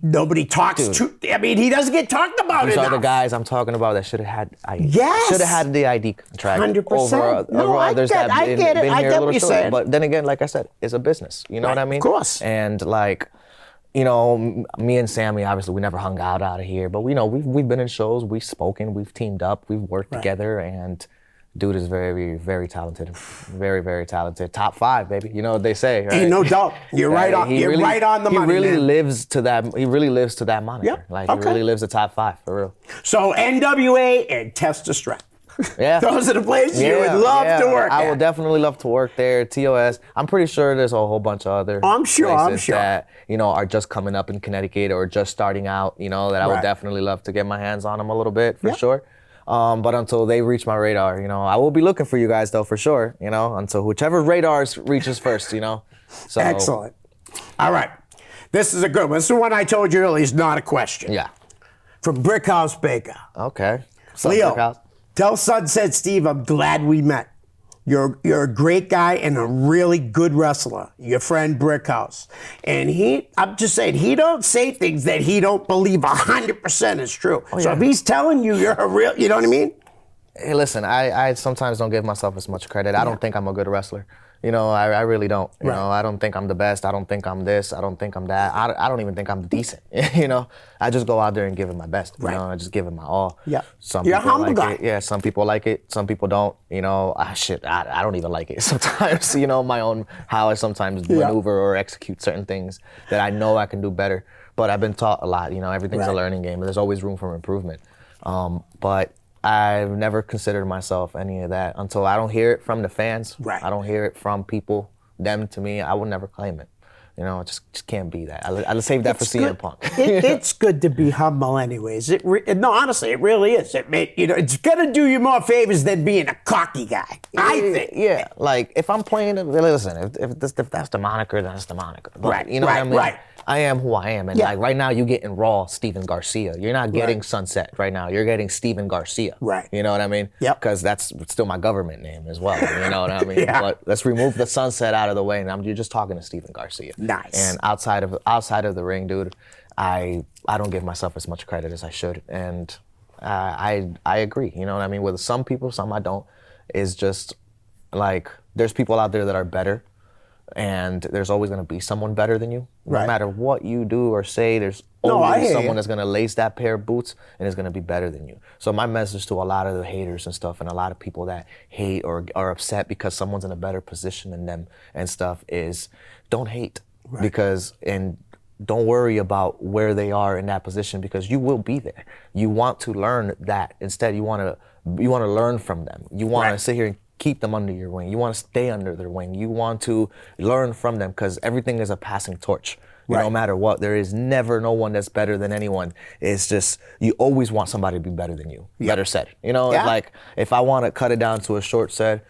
Speaker 2: nobody talks to. I mean, he doesn't get talked about
Speaker 3: These
Speaker 2: enough.
Speaker 3: are the guys I'm talking about that should have had.
Speaker 2: Yes.
Speaker 3: Should have had the ID contract
Speaker 2: 100%.
Speaker 3: over
Speaker 2: No, I
Speaker 3: others
Speaker 2: get-
Speaker 3: that
Speaker 2: I
Speaker 3: been,
Speaker 2: get it.
Speaker 3: been
Speaker 2: I
Speaker 3: here
Speaker 2: get
Speaker 3: a
Speaker 2: what
Speaker 3: little
Speaker 2: you're
Speaker 3: short.
Speaker 2: saying.
Speaker 3: But then again, like I said, it's a business. You know what I mean?
Speaker 2: Of course.
Speaker 3: And me and Sammy, obviously, we never hung out of here, but we've been in shows, we've spoken, we've teamed up, we've worked together, and dude is very, very talented, very, very talented. Top 5, baby. You know what they say, right?
Speaker 2: Ain't no doubt. You're right on. You're right on the money,
Speaker 3: He really
Speaker 2: man.
Speaker 3: lives to that. He really lives to that moniker.
Speaker 2: Yep.
Speaker 3: He really lives the top 5 for real.
Speaker 2: So NWA and Test of Strength.
Speaker 3: Yeah.
Speaker 2: Those are the places you would love to work
Speaker 3: I
Speaker 2: at.
Speaker 3: would definitely love to work there. TOS. I'm pretty sure there's a whole bunch of other
Speaker 2: I'm sure
Speaker 3: that are just coming up in Connecticut or just starting out. That I would definitely love to get my hands on them a little bit for sure. But until they reach my radar, I will be looking for you guys though for sure. Until whichever radars reaches first. So
Speaker 2: Excellent. All right. This is a good one. This is the one I told you earlier is not a question.
Speaker 3: Yeah.
Speaker 2: From Brickhouse Baker.
Speaker 3: Okay.
Speaker 2: Leo, tell Sunset Steve I'm glad we met. You're a great guy and a really good wrestler. Your friend Brickhouse. And I'm just saying, he don't say things that he don't believe 100% is true. So if he's telling you you're a real, you know what I mean?
Speaker 3: Hey, listen, I sometimes don't give myself as much credit. I don't think I'm a good wrestler. You know, I really don't. You
Speaker 2: Right.
Speaker 3: know, I don't think I'm the best. I don't think I'm this. I don't think I'm that. I don't even think I'm decent. You know, I just go out there and give it my best. You
Speaker 2: Right.
Speaker 3: know, I just give it my all.
Speaker 2: Yeah.
Speaker 3: Some
Speaker 2: You're a
Speaker 3: people
Speaker 2: humble
Speaker 3: like
Speaker 2: guy.
Speaker 3: it. Yeah, some people like it. Some people don't. You know, I don't even like it sometimes. You know, my own how I sometimes maneuver or execute certain things that I know I can do better. But I've been taught a lot. You know, everything's a
Speaker 2: Right.
Speaker 3: learning game. There's always room for improvement. But I've never considered myself any of that until I don't hear it from the fans.
Speaker 2: Right.
Speaker 3: I don't hear it from people. Them to me, I would never claim it. You know, it just can't be that. I'll save that for CM
Speaker 2: good.
Speaker 3: Punk.
Speaker 2: It's good to be humble, anyways. No, honestly, it really is. It's gonna do you more favors than being a cocky guy. I think.
Speaker 3: Yeah, like if I'm playing, listen, if that's the moniker, then that's the moniker. But,
Speaker 2: Right,
Speaker 3: you know what I
Speaker 2: right,
Speaker 3: mean?
Speaker 2: right.
Speaker 3: I am who I am, and
Speaker 2: Yeah.
Speaker 3: like right now, you're getting raw Steven Garcia. You're not getting
Speaker 2: Right.
Speaker 3: Sunset right now. You're getting Steven Garcia.
Speaker 2: Right.
Speaker 3: You know what I mean?
Speaker 2: Yep.
Speaker 3: Because that's still my government name as well. You know what I mean?
Speaker 2: Yeah.
Speaker 3: But let's remove the Sunset out of the way, and you're just talking to Steven Garcia.
Speaker 2: Nice.
Speaker 3: And outside of the ring, dude, I don't give myself as much credit as I should, and I agree. You know what I mean? With some people, some I don't. Is just like there's people out there that are better, and there's always going to be someone better than you.
Speaker 2: Right.
Speaker 3: No matter what you do or say, there's
Speaker 2: No, I
Speaker 3: always
Speaker 2: hear
Speaker 3: someone
Speaker 2: you.
Speaker 3: that's going to lace that pair of boots and is going to be better than you. So my message to a lot of the haters and stuff, and a lot of people that hate or are upset because someone's in a better position than them and stuff, is don't hate. And don't worry about where they are in that position, because you will be there. You want to learn that. Instead, you want to learn from them. You want to sit here and keep them under your wing. You want to stay under their wing. You want to learn from them, because everything is a passing torch. No matter what, there is never no one that's better than anyone. It's just you always want somebody to be better than you. Better said. You know,
Speaker 2: Yeah.
Speaker 3: like if I want to cut it down to a short said,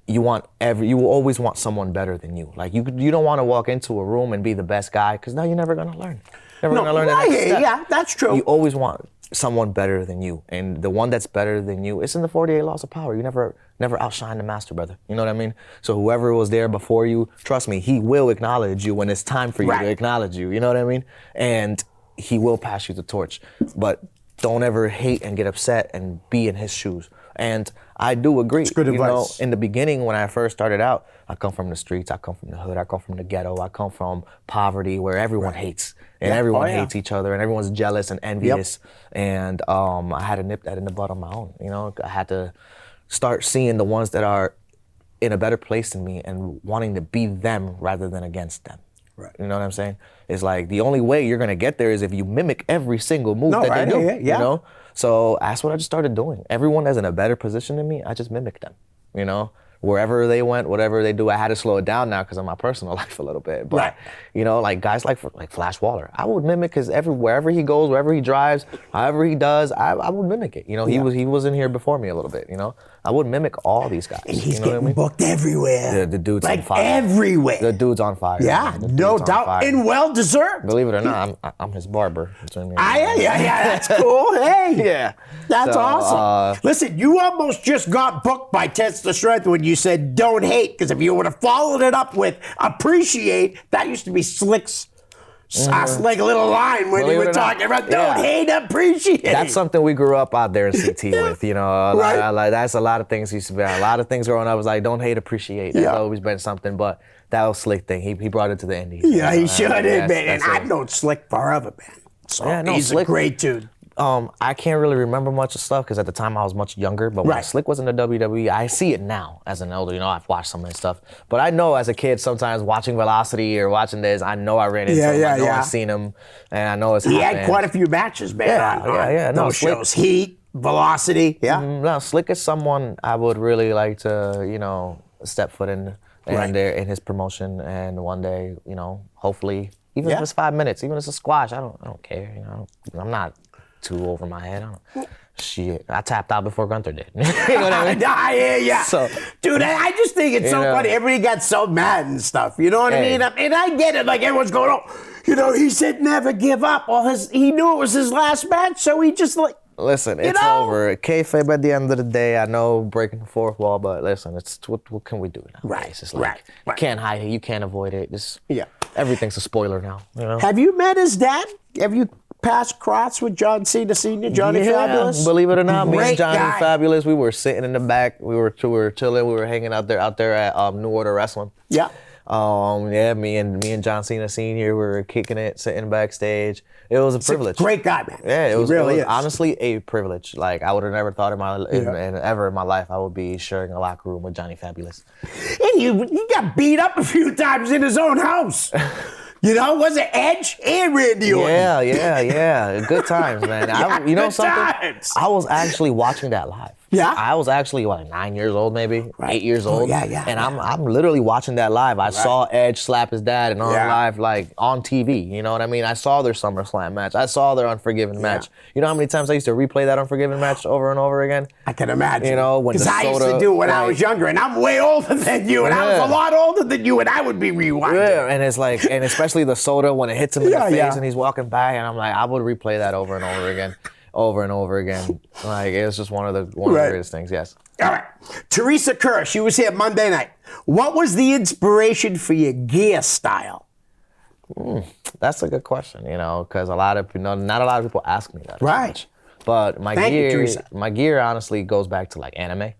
Speaker 3: you will always want someone better than you. Like you don't want to walk into a room and be the best guy, because now you're never gonna learn. Never gonna learn the next step.
Speaker 2: Yeah, that's true.
Speaker 3: You always want someone better than you, and the one that's better than you, it's in the 48 laws of power. You never outshine the master, brother. You know what I mean? So whoever was there before you, trust me, he will acknowledge you when it's time for you to acknowledge you. You know what I mean? And he will pass you the torch. But don't ever hate and get upset and be in his shoes. And I do agree.
Speaker 2: It's good advice.
Speaker 3: In the beginning, when I first started out, I come from the streets, I come from the hood, I come from the ghetto, I come from poverty where everyone hates. And everyone hates each other, and everyone's jealous and envious. And I had to nip that in the bud on my own. You know, I had to start seeing the ones that are in a better place than me and wanting to be them rather than against them.
Speaker 2: Right.
Speaker 3: You know what I'm saying? It's like the only way you're gonna get there is if you mimic every single move that they do.
Speaker 2: Yeah.
Speaker 3: You know? So that's what I just started doing. Everyone that's in a better position than me, I just mimic them. You know? Wherever they went, whatever they do, I had to slow it down now because of my personal life a little bit. But you know, like guys like Flash Waller, I would mimic his wherever he goes, wherever he drives, however he does, I would mimic it. You know, he was in here before me a little bit. You know, I would mimic all these guys.
Speaker 2: And he's
Speaker 3: you know
Speaker 2: getting
Speaker 3: what I mean?
Speaker 2: booked everywhere.
Speaker 3: The dude's on
Speaker 2: like
Speaker 3: fire.
Speaker 2: everywhere.
Speaker 3: The dude's on fire.
Speaker 2: Yeah,
Speaker 3: man. The
Speaker 2: no
Speaker 3: dude's on
Speaker 2: doubt,
Speaker 3: fire.
Speaker 2: and well deserved.
Speaker 3: Believe it or not, I'm his barber.
Speaker 2: Yeah, that's cool. Hey,
Speaker 3: Yeah.
Speaker 2: that's
Speaker 3: So,
Speaker 2: awesome. Listen, you almost just got booked by Test the Strength when you said don't hate, because if you would have followed it up with appreciate, that used to be Slick's like a little line when
Speaker 3: Believe
Speaker 2: you
Speaker 3: it
Speaker 2: were
Speaker 3: or not.
Speaker 2: talking about don't
Speaker 3: Yeah.
Speaker 2: hate, appreciate.
Speaker 3: That's something we grew up out there in CT with, you know. Like that's a lot of things used to be. A lot of things growing up was like, don't hate, appreciate. That's always been something. But that was Slick thing. He brought it to the Indies.
Speaker 2: Yeah, he should have, man.
Speaker 3: That's
Speaker 2: And I've
Speaker 3: it.
Speaker 2: known Slick forever, man. So
Speaker 3: Yeah, no,
Speaker 2: he's
Speaker 3: Slick-
Speaker 2: a great dude.
Speaker 3: I can't really remember much of stuff because at the time I was much younger. But when Slick was in the WWE, I see it now as an elder. You know, I've watched some of his stuff. But I know as a kid, sometimes watching Velocity or watching this, I know I ran into him. I know I've seen him, and I know it's
Speaker 2: He had quite a few matches, man. on
Speaker 3: No,
Speaker 2: those
Speaker 3: Slick-
Speaker 2: shows. Heat, Velocity. Yeah.
Speaker 3: No, Slick is someone I would really like to, you know, step foot in there in his promotion, and one day, you know, hopefully, even if it's 5 minutes, even if it's a squash, I don't care. You know, I'm not too over my head. Shit, I tapped out before Gunther did. You know what I mean?
Speaker 2: I hear ya.
Speaker 3: So-
Speaker 2: Dude, I just think it's so
Speaker 3: You know.
Speaker 2: funny. Everybody got so mad and stuff. You know what I
Speaker 3: Hey.
Speaker 2: mean? And I get it. Like everyone's going, oh, you know, he said never give up. Well, he knew it was his last match, so he just like.
Speaker 3: Listen, it's
Speaker 2: know?
Speaker 3: over. Kayfabe at the end of the day. I know breaking the fourth wall, but listen, it's what can we do now?
Speaker 2: Right,
Speaker 3: It's just like you can't hide it. You can't avoid it. Just everything's a spoiler now. You know.
Speaker 2: Have you met his dad? Have you pass cross with John Cena Sr., Johnny Fabulous?
Speaker 3: Believe it or not, me
Speaker 2: Great
Speaker 3: and Johnny
Speaker 2: guy.
Speaker 3: Fabulous, we were sitting in the back. We were chilling. We were hanging out there at New Order Wrestling.
Speaker 2: Yeah.
Speaker 3: Me and John Cena Sr. were kicking it, sitting backstage. It was a privilege.
Speaker 2: Great guy, man.
Speaker 3: Yeah, it was
Speaker 2: really is.
Speaker 3: honestly a privilege. Like I would have never thought ever in my life I would be sharing a locker room with Johnny Fabulous.
Speaker 2: And he got beat up a few times in his own house. You know, was it Edge and Randy Orton?
Speaker 3: Yeah. Good times, man. You know
Speaker 2: good
Speaker 3: something?
Speaker 2: times.
Speaker 3: I was actually watching that live.
Speaker 2: Yeah?
Speaker 3: I was actually 9 years old, maybe 8 years
Speaker 2: Oh,
Speaker 3: old.
Speaker 2: yeah.
Speaker 3: And I'm literally watching that live. I saw Edge slap his dad and on live, like on TV. You know what I mean? I saw their SummerSlam match. I saw their Unforgiven match. You know how many times I used to replay that Unforgiven match over and over again?
Speaker 2: I can imagine.
Speaker 3: You know, when the
Speaker 2: I used
Speaker 3: soda,
Speaker 2: to do it when I
Speaker 3: like-
Speaker 2: was younger, and I'm way older than you, and I was a lot older than you, and I would be rewinding.
Speaker 3: Yeah, and it's like, and especially the soda when it hits him in the face
Speaker 2: Yeah.
Speaker 3: and he's walking by, and I'm like, I would replay that over and over again. Like it's just one of the greatest things. Yes.
Speaker 2: All right. Teresa Kerr, she was here Monday night. What was the inspiration for your gear style?
Speaker 3: That's a good question, because not a lot of people ask me that. as
Speaker 2: Right.
Speaker 3: much. But my
Speaker 2: Thank you,
Speaker 3: gear,
Speaker 2: Teresa.
Speaker 3: honestly goes back to like anime,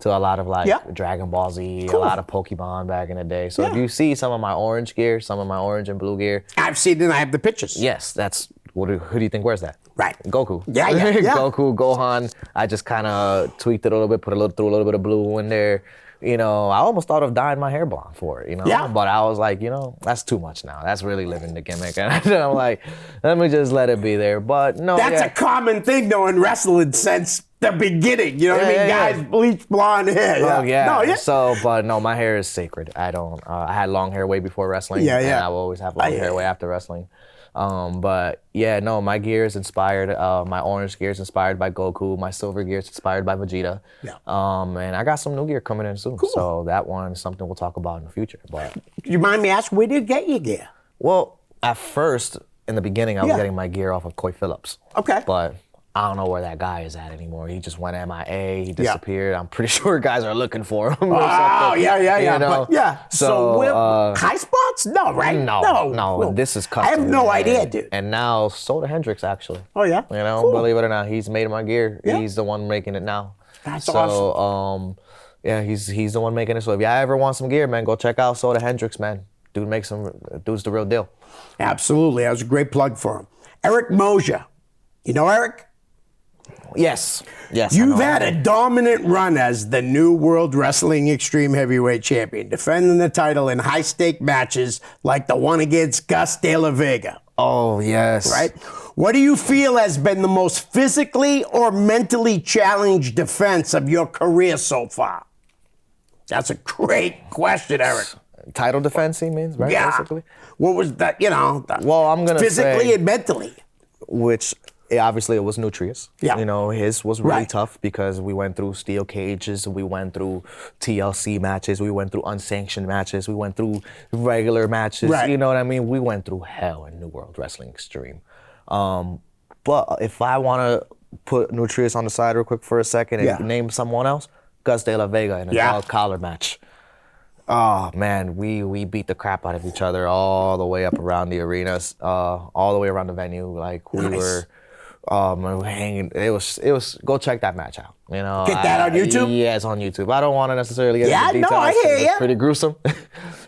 Speaker 3: to a lot of Dragon Ball Z, a lot of Pokemon back in the day. So if you see some of my orange gear, some of my orange and blue gear,
Speaker 2: I've seen it, and I have the pictures.
Speaker 3: yes, that's who do you think wears that?
Speaker 2: Right.
Speaker 3: Goku.
Speaker 2: Yeah.
Speaker 3: Goku, Gohan. I just kind of tweaked it a little bit, threw a little bit of blue in there. I almost thought of dyeing my hair blonde for it,
Speaker 2: Yeah.
Speaker 3: But I was like, that's too much now. That's really living the gimmick. And I'm like, let me just let it be there. But no,
Speaker 2: That's a common thing, though, in wrestling since the beginning. You know what I mean? Guys bleach blonde hair.
Speaker 3: Oh, yeah.
Speaker 2: No, yeah.
Speaker 3: So, but no, my hair is sacred. I don't, I had long hair way before wrestling.
Speaker 2: Yeah.
Speaker 3: And I will always have long hair way after wrestling. But yeah, no, my gear is inspired. My orange gear is inspired by Goku. My silver gear is inspired by Vegeta.
Speaker 2: Yeah.
Speaker 3: And I got some new gear coming in soon.
Speaker 2: Cool.
Speaker 3: So that one is something we'll talk about in the future. But
Speaker 2: You mind me asking, where did you get your gear?
Speaker 3: well, at first, in the beginning, I was
Speaker 2: Yeah.
Speaker 3: getting my gear off of Coy Phillips.
Speaker 2: Okay.
Speaker 3: But I don't know where that guy is at anymore. He just went MIA. He disappeared. I'm pretty sure guys are looking for him or
Speaker 2: Oh,
Speaker 3: something.
Speaker 2: yeah. But, yeah. So,
Speaker 3: So,
Speaker 2: high spots? No, right?
Speaker 3: No. This is custom.
Speaker 2: I have no
Speaker 3: man.
Speaker 2: idea, dude.
Speaker 3: And now Soda Hendricks actually.
Speaker 2: Oh, yeah? Cool.
Speaker 3: Believe it or not, he's made my gear.
Speaker 2: Yeah.
Speaker 3: He's the one making it now.
Speaker 2: That's
Speaker 3: so,
Speaker 2: awesome.
Speaker 3: Yeah, he's the one making it. So if y'all ever want some gear, man, go check out Soda Hendricks, man. Dude's the real deal.
Speaker 2: Absolutely. That was a great plug for him. Eric Mosier. You know Eric?
Speaker 3: Yes. I
Speaker 2: You've
Speaker 3: know.
Speaker 2: had a dominant run as the new World Wrestling Extreme Heavyweight Champion, defending the title in high-stake matches like the one against Gus De La Vega,
Speaker 3: Oh, yes.
Speaker 2: right? What do you feel has been the most physically or mentally challenged defense of your career so far? That's a great question, Eric.
Speaker 3: Title defense, he means, right?
Speaker 2: Yeah.
Speaker 3: Basically.
Speaker 2: What was that,
Speaker 3: Well, I'm going to
Speaker 2: physically
Speaker 3: say,
Speaker 2: and mentally?
Speaker 3: which obviously it was Nutrius.
Speaker 2: Yeah.
Speaker 3: His was really
Speaker 2: Right.
Speaker 3: tough because we went through steel cages, we went through TLC matches, we went through unsanctioned matches, we went through regular matches.
Speaker 2: Right.
Speaker 3: You know what I mean? We went through hell in New World Wrestling Extreme. But if I want to put Nutrius on the side real quick for a second and name someone else, Gus De La Vega in a dog collar match. Oh man, we beat the crap out of each other all the way up around the arenas, all the way around the venue. Like we were hanging. It was. Go check that match out.
Speaker 2: Get that on YouTube?
Speaker 3: Yeah, it's on YouTube. I don't want to necessarily get into
Speaker 2: no,
Speaker 3: details.
Speaker 2: I hear
Speaker 3: 'cause
Speaker 2: ya.
Speaker 3: It's pretty gruesome.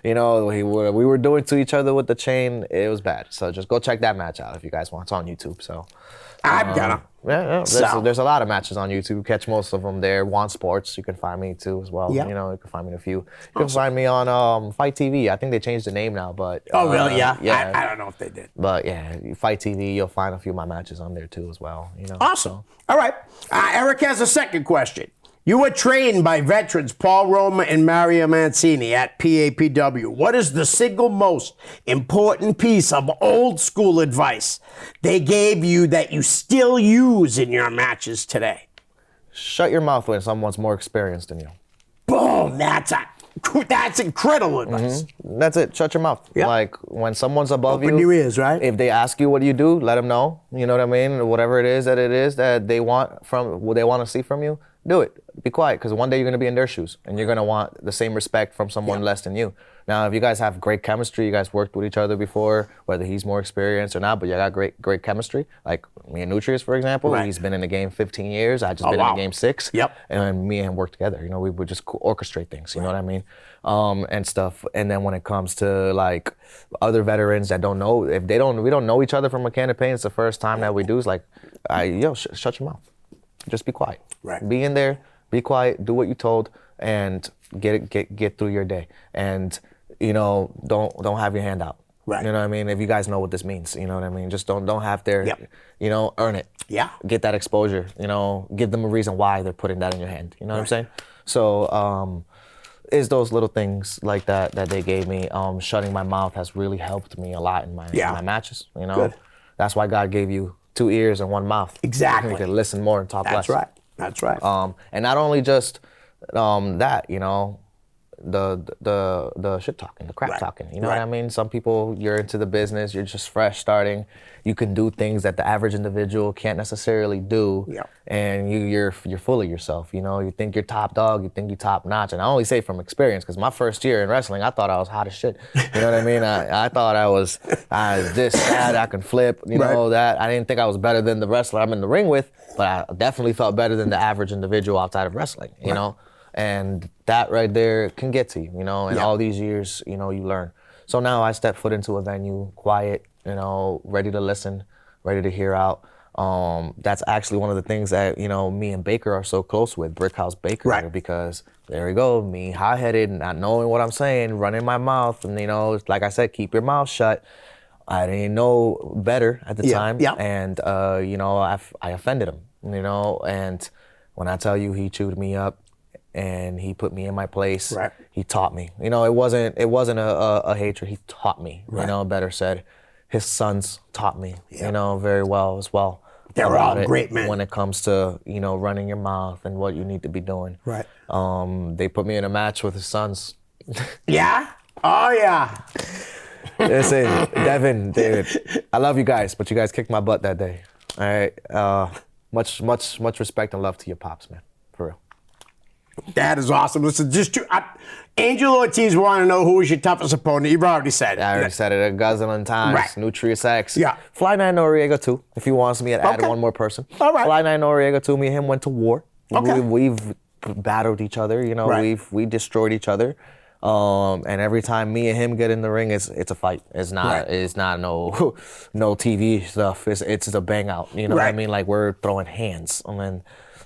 Speaker 3: We were doing to each other with the chain. It was bad. So just go check that match out if you guys want. It's on YouTube. So.
Speaker 2: I'm gonna.
Speaker 3: Yeah.
Speaker 2: So-
Speaker 3: There's a lot of matches on YouTube. Catch most of them there. Want Sports, you can find me too as well.
Speaker 2: Yeah.
Speaker 3: You can find me in a few. You can find me on Fight TV. I think they changed the name now, but
Speaker 2: Oh, really? Yeah.
Speaker 3: yeah.
Speaker 2: I don't know if they did.
Speaker 3: But yeah, Fight TV. You'll find a few of my matches on there too as well.
Speaker 2: Awesome. All right. Eric has a second question. You were trained by veterans Paul Roma and Mario Mancini at PAPW. What is the single most important piece of old school advice they gave you that you still use in your matches today?
Speaker 3: Shut your mouth when someone's more experienced than you.
Speaker 2: Boom. That's incredible advice.
Speaker 3: That's it. Shut your mouth.
Speaker 2: Yeah.
Speaker 3: Like when someone's above
Speaker 2: Open
Speaker 3: you,
Speaker 2: your ears, right?
Speaker 3: If they ask you what do you do, let them know. You know what I mean? Whatever it is that they want to see from you, do it. Be quiet, because one day you're gonna be in their shoes, and you're gonna want the same respect from someone less than you. Now, if you guys have great chemistry, you guys worked with each other before, whether he's more experienced or not, but you got great chemistry. Like me and Nutrius, for example, he's been in the game 15 years. I just been in the game 6.
Speaker 2: Yep.
Speaker 3: And me and him work together. You know, we would just orchestrate things. You know what I mean? And stuff. And then when it comes to like other veterans that don't know, if we don't know each other from a can of paint, it's the first time that we do. It's like, shut your mouth. Just be quiet.
Speaker 2: Right.
Speaker 3: Be in there. Be quiet. Do what you told, and get through your day. And don't have your hand out.
Speaker 2: Right.
Speaker 3: You know what I mean? If you guys know what this means, you know what I mean? Just don't have their, earn it.
Speaker 2: Yeah.
Speaker 3: Get that exposure. Give them a reason why they're putting that in your hand. You know what I'm saying? So, is those little things like that they gave me. Shutting my mouth has really helped me a lot in my matches.
Speaker 2: Good.
Speaker 3: That's why God gave you 2 ears and 1 mouth.
Speaker 2: Exactly.
Speaker 3: You can listen more and talk less.
Speaker 2: That's right.
Speaker 3: And not only just that, the shit talking, the crap talking. You know what I mean? Some people, you're into the business, you're just fresh starting. You can do things that the average individual can't necessarily do.
Speaker 2: Yeah.
Speaker 3: And you're full of yourself. You think you're top dog, you think you're top notch. And I only say from experience, because my first year in wrestling, I thought I was hot as shit. You know what I mean? I thought I was this, that, I can flip, that. I didn't think I was better than the wrestler I'm in the ring with, but I definitely felt better than the average individual outside of wrestling, you know? And that right there can get to you, and all these years, you learn. So now I step foot into a venue, quiet, ready to listen, ready to hear out. That's actually one of the things that, me and Baker are so close with, Brickhouse Baker, because there we go, me high-headed, not knowing what I'm saying, running my mouth, and, like I said, keep your mouth shut. I didn't know better at the time, and, I offended him, and when I tell you he chewed me up, and he put me in my place.
Speaker 2: Right.
Speaker 3: He taught me. It wasn't a hatred. He taught me.
Speaker 2: Right.
Speaker 3: Better said. His sons taught me. Very well as well.
Speaker 2: They're all great men.
Speaker 3: When it comes to running your mouth and what you need to be doing.
Speaker 2: Right.
Speaker 3: They put me in a match with his sons.
Speaker 2: Yeah. Oh yeah.
Speaker 3: Listen, Devin, David, I love you guys, but you guys kicked my butt that day. All right. Much respect and love to your pops, man. For real.
Speaker 2: That is awesome. Listen, Angel Ortiz want to know who was your toughest opponent. You've already said it.
Speaker 3: I already said it a gazillion times.
Speaker 2: Right.
Speaker 3: Nutrius X.
Speaker 2: Yeah.
Speaker 3: Fly 9 Noriega too, if he wants me to add one more person.
Speaker 2: All right.
Speaker 3: Fly 9 Noriega too, me and him went to war.
Speaker 2: Okay.
Speaker 3: We've battled each other, we destroyed each other. And every time me and him get in the ring, it's a fight. It's not no TV stuff. It's a bang out. You know what I mean? Like we're throwing hands. I mean,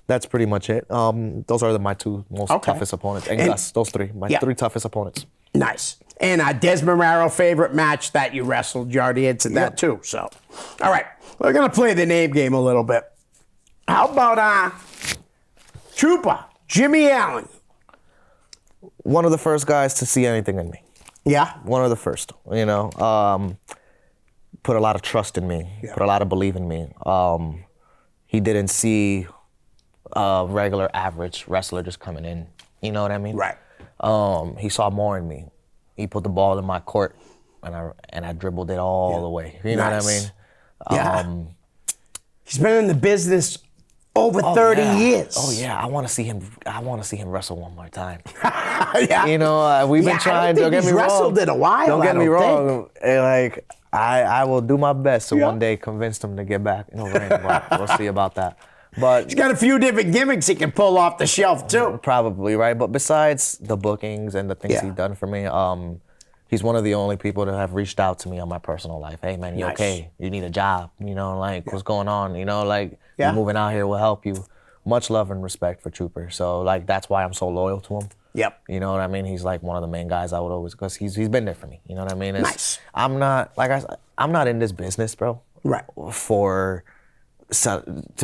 Speaker 3: that's pretty much it. Those are my 2 most toughest opponents. And Gus, those 3, my 3 toughest opponents.
Speaker 2: Nice. And Desmond Marrow, favorite match that you wrestled. You already answered that too. So, all right, we're gonna play the name game a little bit. How about Trooper Jimmy Allen?
Speaker 3: One of the first guys to see anything in me.
Speaker 2: Yeah.
Speaker 3: One of the first. Put a lot of trust in me. Put a lot of belief in me. He didn't see a regular average wrestler just coming in. You know what I mean?
Speaker 2: Right.
Speaker 3: He saw more in me. He put the ball in my court, and I dribbled it all the way. You know what I mean?
Speaker 2: Yeah. He's been in the business over 30 years.
Speaker 3: Oh yeah, I want to see him. I want to see him wrestle one more time.
Speaker 2: Yeah.
Speaker 3: We've been trying. Don't get me wrong.
Speaker 2: Wrestled in a while.
Speaker 3: Don't get me wrong. Like I will do my best to one day convince him to get back in the ring. But we'll see about that. But
Speaker 2: he's got a few different gimmicks he can pull off the shelf too.
Speaker 3: Probably, right? But besides the bookings and the things he's done for me, he's one of the only people that have reached out to me on my personal life. Hey man, you okay? You need a job? What's going on? You're moving out here, we'll help you. Much love and respect for Trooper. So that's why I'm so loyal to him.
Speaker 2: Yep.
Speaker 3: You know what I mean? He's like one of the main guys I would always, because he's been there for me. You know what I mean?
Speaker 2: Nice.
Speaker 3: I'm not, like I said, I'm not in this business, bro.
Speaker 2: Right.
Speaker 3: To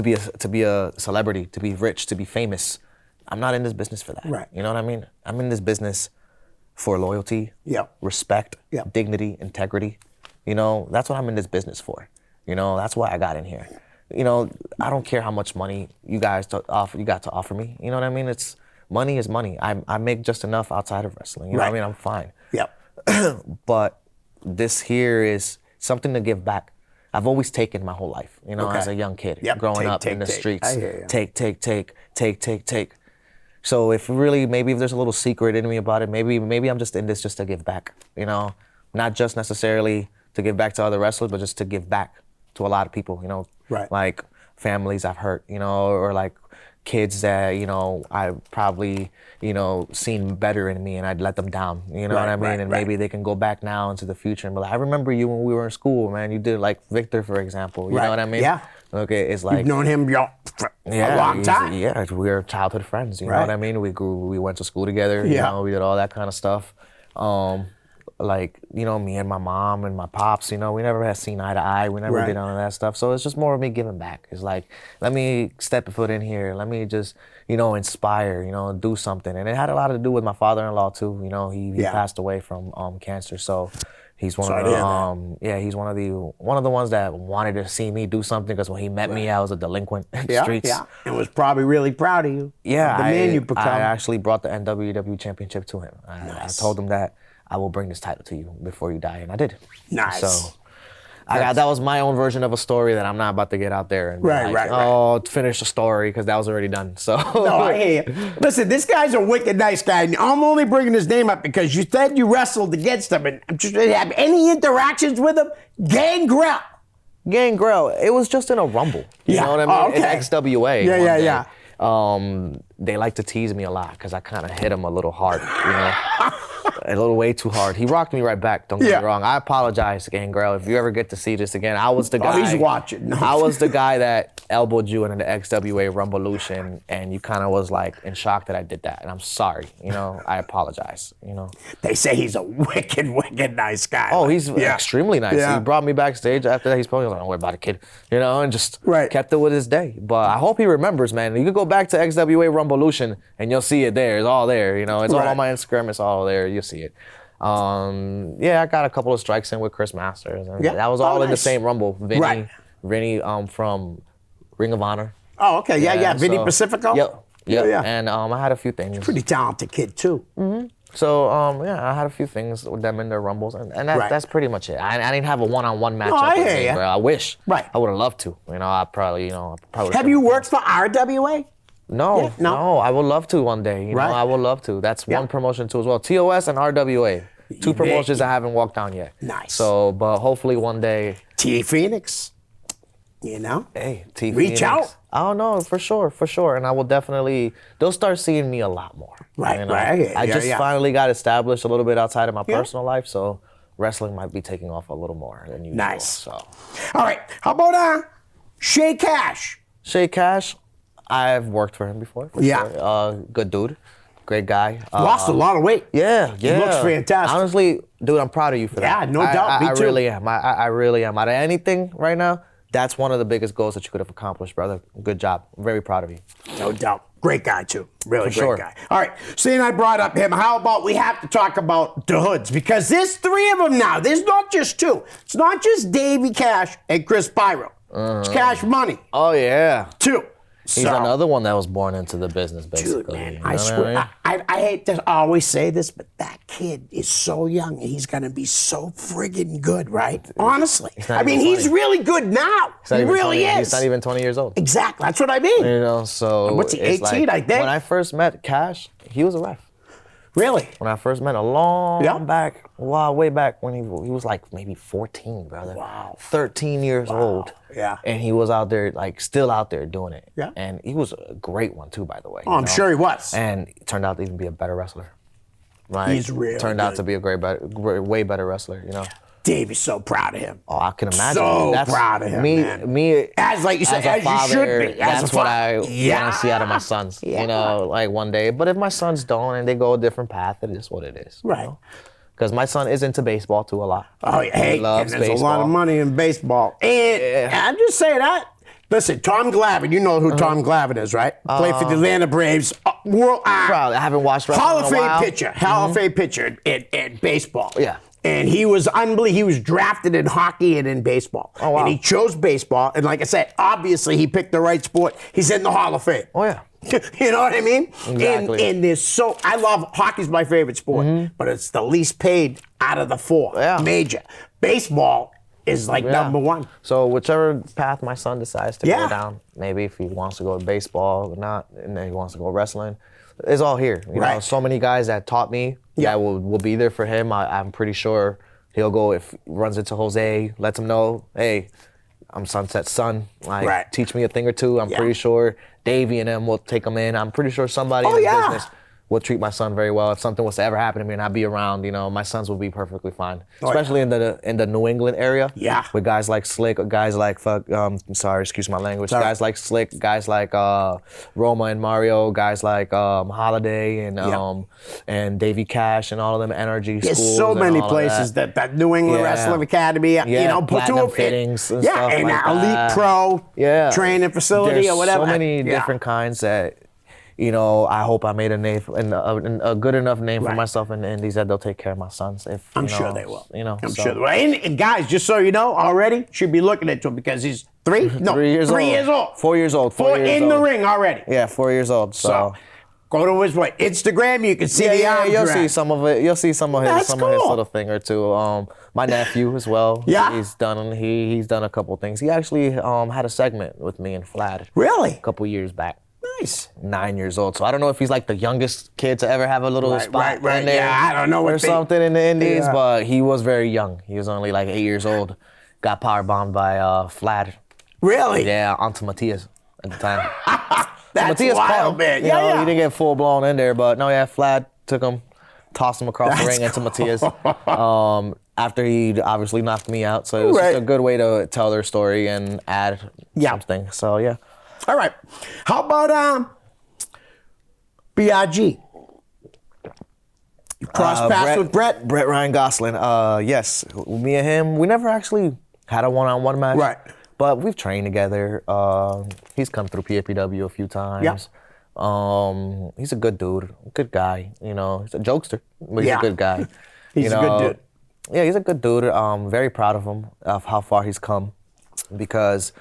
Speaker 3: be a celebrity, to be rich, to be famous. I'm not in this business for that.
Speaker 2: Right.
Speaker 3: You know what I mean? I'm in this business for loyalty, respect, dignity, integrity. That's what I'm in this business for. That's why I got in here. I don't care how much money you got to offer me. You know what I mean? Money is money. I make just enough outside of wrestling. You know what I mean? I'm fine.
Speaker 2: Yep.
Speaker 3: But this here is something to give back. I've always taken my whole life, you know,
Speaker 2: Okay.
Speaker 3: as a young kid,
Speaker 2: Yep,
Speaker 3: growing up
Speaker 2: take,
Speaker 3: in the
Speaker 2: take.
Speaker 3: streets.
Speaker 2: I hear ya.
Speaker 3: Take. So if really, maybe if there's a little secret in me about it, maybe I'm just in this just to give back, you know, not just necessarily to give back to other wrestlers, but just to give back to a lot of people, you know,
Speaker 2: Right.
Speaker 3: like families I've hurt, you know, or like kids that, you know, I probably, you know, seen better in me and I'd let them down, you know what I mean?
Speaker 2: Right,
Speaker 3: And
Speaker 2: right.
Speaker 3: maybe they can go back now into the future and be like, I remember you when we were in school, man. You did like Victor, for example, you
Speaker 2: Right,
Speaker 3: know what I mean?
Speaker 2: yeah.
Speaker 3: Okay, it's like,
Speaker 2: You've known him for a long
Speaker 3: he's-
Speaker 2: time.
Speaker 3: Yeah, we were childhood friends. You know
Speaker 2: Right.
Speaker 3: what I mean? We went to school together.
Speaker 2: Yeah.
Speaker 3: You know, we did all that kind of stuff. Like, you know, me and my mom and my pops, you know, we never had seen eye to eye. We never
Speaker 2: Right.
Speaker 3: did none of that stuff. So it's just more of me giving back. It's like, let me step a foot in here. Let me just, you know, inspire, you know, do something. And it had a lot to do with my father-in-law too. You know, he
Speaker 2: Yeah.
Speaker 3: passed away from cancer. So he's one
Speaker 2: Sorry
Speaker 3: of
Speaker 2: to
Speaker 3: the
Speaker 2: hear that.
Speaker 3: yeah, he's one of the ones that wanted to see me do something because when he met me, I was a delinquent in the
Speaker 2: Yeah,
Speaker 3: streets.
Speaker 2: yeah. And was probably really proud of you.
Speaker 3: Yeah,
Speaker 2: of the man you become.
Speaker 3: I actually brought the NWW championship to him. I told him that I will bring this title to you before you die, and I did.
Speaker 2: Nice.
Speaker 3: So that was my own version of a story that I'm not about to get out there and be
Speaker 2: Right,
Speaker 3: like,
Speaker 2: right, right.
Speaker 3: oh, finish the story because that was already done. So
Speaker 2: No, I hear you. Listen, this guy's a wicked nice guy. And I'm only bringing his name up because you said you wrestled against him. And did you have any interactions with him? Gangrel.
Speaker 3: Gangrel, it was just in a rumble. You
Speaker 2: Yeah.
Speaker 3: know what I mean?
Speaker 2: Oh, okay.
Speaker 3: In XWA.
Speaker 2: Yeah,
Speaker 3: one
Speaker 2: yeah,
Speaker 3: day.
Speaker 2: yeah.
Speaker 3: They like to tease me a lot because I kind of hit him a little hard, you know, a little way too hard. He rocked me right back. Don't get
Speaker 2: Yeah.
Speaker 3: me wrong. I apologize, Gangrel. If you ever get to see this again, I was the guy.
Speaker 2: Oh, he's watching. No.
Speaker 3: I was the guy that elbowed you in the XWA Rumblelution, and you kind of was like in shock that I did that. And I'm sorry, you know. I apologize, you know.
Speaker 2: They say he's a wicked, wicked nice guy.
Speaker 3: Oh, he's
Speaker 2: Yeah.
Speaker 3: extremely nice.
Speaker 2: Yeah.
Speaker 3: He brought me backstage after that. He's probably like, don't worry about it, kid. You know, and just
Speaker 2: Right.
Speaker 3: kept it with his day. But I hope he remembers, man. You can go back to XWA Rumblelution and you'll see it there. It's all there. You know, it's all
Speaker 2: Right.
Speaker 3: on my Instagram. It's all there. You'll see it. Yeah, I got a couple of strikes in with Chris Masters. And
Speaker 2: Yeah.
Speaker 3: that was
Speaker 2: Oh,
Speaker 3: all in the
Speaker 2: nice.
Speaker 3: same Rumble.
Speaker 2: Right.
Speaker 3: Vinny from Ring of Honor.
Speaker 2: Oh, okay. Yeah. Vinny
Speaker 3: so-
Speaker 2: Pacifico?
Speaker 3: Yep. Yep.
Speaker 2: Yeah.
Speaker 3: And I had a few things.
Speaker 2: Pretty talented kid, too.
Speaker 3: So yeah, I had a few things with them in their rumbles, and
Speaker 2: Right.
Speaker 3: that's pretty much it. I didn't have a one-on-one matchup.
Speaker 2: I
Speaker 3: with
Speaker 2: hear
Speaker 3: him,
Speaker 2: ya.
Speaker 3: bro. I wish.
Speaker 2: Right.
Speaker 3: I would have loved to. You know, I probably,
Speaker 2: Have you worked for RWA?
Speaker 3: No,
Speaker 2: Yeah, no.
Speaker 3: no. I would love to one day. You
Speaker 2: Right.
Speaker 3: know, I would love to. That's
Speaker 2: Yeah.
Speaker 3: one promotion too as well. TOS and RWA, two promotions I haven't walked down yet.
Speaker 2: Nice.
Speaker 3: So, but hopefully one day.
Speaker 2: T Phoenix. You know?
Speaker 3: Hey, T.
Speaker 2: Reach
Speaker 3: Phoenix.
Speaker 2: out.
Speaker 3: I don't know, for sure. And I will definitely, they'll start seeing me a lot more.
Speaker 2: Right,
Speaker 3: you know?
Speaker 2: right.
Speaker 3: I
Speaker 2: Yeah,
Speaker 3: just
Speaker 2: yeah.
Speaker 3: finally got established a little bit outside of my
Speaker 2: Yeah.
Speaker 3: personal life, so wrestling might be taking off a little more than usual.
Speaker 2: Nice.
Speaker 3: So,
Speaker 2: All right. How about Shay Cash?
Speaker 3: Shay Cash, I've worked for him before. For
Speaker 2: Yeah.
Speaker 3: Sure. Good dude, great guy.
Speaker 2: Lost a lot of weight.
Speaker 3: Yeah.
Speaker 2: looks fantastic.
Speaker 3: Honestly, dude, I'm proud of you for that.
Speaker 2: Yeah, no doubt. Me
Speaker 3: I
Speaker 2: too.
Speaker 3: really am. I really am. Out of anything right now, that's one of the biggest goals that you could have accomplished, brother. Good job. I'm very proud of you.
Speaker 2: No doubt. Great guy, too. Really
Speaker 3: For
Speaker 2: great
Speaker 3: sure.
Speaker 2: guy. All right. Seeing I brought up him, how about we have to talk about the Hoods? Because there's three of them now. There's not just two. It's not just Davey Cash and Chris Pyro. It's Cash Money,
Speaker 3: Oh yeah.
Speaker 2: too.
Speaker 3: He's another one that was born into the business, basically.
Speaker 2: Dude, man,
Speaker 3: You know
Speaker 2: I
Speaker 3: what
Speaker 2: swear,
Speaker 3: mean?
Speaker 2: I hate to always say this, but that kid is so young. He's going to be so friggin' good, right? Honestly.
Speaker 3: not
Speaker 2: I mean,
Speaker 3: even
Speaker 2: he's
Speaker 3: 20.
Speaker 2: really good now.
Speaker 3: He's not
Speaker 2: He
Speaker 3: even
Speaker 2: really
Speaker 3: 20
Speaker 2: is.
Speaker 3: He's not even 20 years old.
Speaker 2: Exactly. That's what I mean.
Speaker 3: You know, so
Speaker 2: What's he,
Speaker 3: it's
Speaker 2: 18, I think?
Speaker 3: When I first met Cash, he was a ref.
Speaker 2: Really?
Speaker 3: When I first met him, a long
Speaker 2: Yeah.
Speaker 3: back, way back when he was like maybe 14, brother.
Speaker 2: Wow.
Speaker 3: 13 years old.
Speaker 2: Yeah.
Speaker 3: And he was out there, like, still out there doing it.
Speaker 2: Yeah.
Speaker 3: And he was a great one, too, by the way.
Speaker 2: Oh, I'm sure he was.
Speaker 3: And he turned out to even be a better wrestler. Right?
Speaker 2: He's really
Speaker 3: Turned out
Speaker 2: good.
Speaker 3: to be a way better wrestler, you know?
Speaker 2: Davey's so proud of him.
Speaker 3: Oh, I can imagine.
Speaker 2: So proud of him,
Speaker 3: Me,
Speaker 2: man.
Speaker 3: me.
Speaker 2: As like you said,
Speaker 3: as a
Speaker 2: as you should
Speaker 3: father,
Speaker 2: be, as a
Speaker 3: that's what
Speaker 2: fa-
Speaker 3: I want to see out of my sons.
Speaker 2: Yeah.
Speaker 3: You know, like one day. But if my sons don't and they go a different path, it is what it is.
Speaker 2: Right.
Speaker 3: Because my son is into baseball too a lot.
Speaker 2: Oh, yeah. Hey,
Speaker 3: He loves
Speaker 2: and there's a lot of
Speaker 3: baseball.
Speaker 2: money in baseball. And I'm just saying that. Listen, Tom Glavine, you know who Tom Glavine is, right? Played for the Atlanta Braves. World
Speaker 3: Proud. I haven't watched wrestling
Speaker 2: Hall
Speaker 3: in
Speaker 2: of
Speaker 3: a
Speaker 2: Fame
Speaker 3: while.
Speaker 2: pitcher. Hall of Fame pitcher in baseball.
Speaker 3: Yeah.
Speaker 2: And he was unbelievable. He was drafted in hockey and in baseball.
Speaker 3: Oh, wow.
Speaker 2: And he chose baseball. And like I said, obviously he picked the right sport. He's in the Hall of Fame.
Speaker 3: Oh, yeah.
Speaker 2: You know what I mean?
Speaker 3: Exactly.
Speaker 2: And there's so I love hockey's my favorite sport, but it's the least paid out of the four.
Speaker 3: Yeah.
Speaker 2: Major. Baseball is like number one.
Speaker 3: So whichever path my son decides to
Speaker 2: Yeah.
Speaker 3: go down, maybe if he wants to go to baseball or not, and then he wants to go wrestling, it's all here. You know,
Speaker 2: Right.
Speaker 3: so many guys that taught me,
Speaker 2: Yeah.
Speaker 3: will be there for him. I'm pretty sure he'll go if he runs into Jose, lets him know, hey, I'm Sunset's son. Like,
Speaker 2: Right.
Speaker 3: teach me a thing or two. I'm
Speaker 2: Yeah.
Speaker 3: pretty sure Davey and them will take him in. I'm pretty sure somebody
Speaker 2: Oh,
Speaker 3: in the
Speaker 2: yeah.
Speaker 3: business will treat my son very well. If something was to ever happen to me and I'd be around, you know, my sons will be perfectly fine.
Speaker 2: Oh,
Speaker 3: Especially in the New England area.
Speaker 2: Yeah.
Speaker 3: With guys like Slick, or guys like sorry, excuse my language.
Speaker 2: Sorry.
Speaker 3: Guys like Slick, guys like Roma and Mario, guys like Holiday and Davey Cash and all of them energy
Speaker 2: There's
Speaker 3: schools.
Speaker 2: so
Speaker 3: and
Speaker 2: many
Speaker 3: all of
Speaker 2: places that New England
Speaker 3: Yeah.
Speaker 2: Wrestling Academy, you
Speaker 3: Yeah,
Speaker 2: know, put
Speaker 3: Platinum
Speaker 2: to
Speaker 3: Fittings and
Speaker 2: yeah,
Speaker 3: stuff
Speaker 2: and
Speaker 3: like
Speaker 2: Elite
Speaker 3: that.
Speaker 2: Pro training facility
Speaker 3: There's
Speaker 2: or whatever.
Speaker 3: so many
Speaker 2: Yeah.
Speaker 3: different kinds that, you know, I hope I made a name and a good enough name for
Speaker 2: Right.
Speaker 3: myself in the Indies that they'll take care of my sons. If
Speaker 2: I'm
Speaker 3: you
Speaker 2: sure
Speaker 3: know,
Speaker 2: they will.
Speaker 3: You know,
Speaker 2: I'm
Speaker 3: so.
Speaker 2: sure they will. And guys, just so you know, already should be looking into him because he's 3? No,
Speaker 3: 3 years
Speaker 2: 3
Speaker 3: old.
Speaker 2: years old.
Speaker 3: 4 years old. 4
Speaker 2: Four
Speaker 3: years
Speaker 2: in the
Speaker 3: old.
Speaker 2: ring already.
Speaker 3: Yeah, 4 years old.
Speaker 2: So go to his Instagram. You can see the
Speaker 3: yeah,
Speaker 2: arms
Speaker 3: you'll
Speaker 2: rack.
Speaker 3: see some of it. You'll see some of his
Speaker 2: That's
Speaker 3: some of his
Speaker 2: cool.
Speaker 3: little thing or two. My nephew as well.
Speaker 2: Yeah.
Speaker 3: he's done a couple things. He actually had a segment with me in Flad
Speaker 2: Really?
Speaker 3: a couple years back.
Speaker 2: Nice.
Speaker 3: 9 years old. So I don't know if he's like the youngest kid to ever have a little
Speaker 2: Right,
Speaker 3: spot
Speaker 2: right.
Speaker 3: in there.
Speaker 2: Yeah, I don't know what
Speaker 3: or
Speaker 2: they-
Speaker 3: something in the Indies,
Speaker 2: Yeah.
Speaker 3: but he was very young. He was only like 8 years old. Got power bombed by Flad.
Speaker 2: Really?
Speaker 3: Yeah, onto Matias at the time.
Speaker 2: That's
Speaker 3: Matias
Speaker 2: wild,
Speaker 3: caught him.
Speaker 2: man.
Speaker 3: You
Speaker 2: Yeah,
Speaker 3: know,
Speaker 2: yeah.
Speaker 3: He didn't get full blown in there, but no, yeah, Flad took him, tossed him across the
Speaker 2: That's
Speaker 3: ring into
Speaker 2: cool.
Speaker 3: Matias. After he obviously knocked me out, so it was
Speaker 2: Right.
Speaker 3: just a good way to tell their story and add
Speaker 2: Yeah.
Speaker 3: something. So yeah.
Speaker 2: All right. How about BRG? You cross paths with Brett?
Speaker 3: Brett Ryan Gosselin. Yes, me and him, we never actually had a one-on-one match.
Speaker 2: Right.
Speaker 3: But we've trained together. He's come through PAPW a few times.
Speaker 2: Yeah.
Speaker 3: He's a good dude, good guy. You know, he's a jokester, but he's
Speaker 2: Yeah.
Speaker 3: a good guy.
Speaker 2: He's
Speaker 3: You
Speaker 2: a good
Speaker 3: know,
Speaker 2: dude.
Speaker 3: Yeah, he's a good dude. Very proud of him, of how far he's come. Because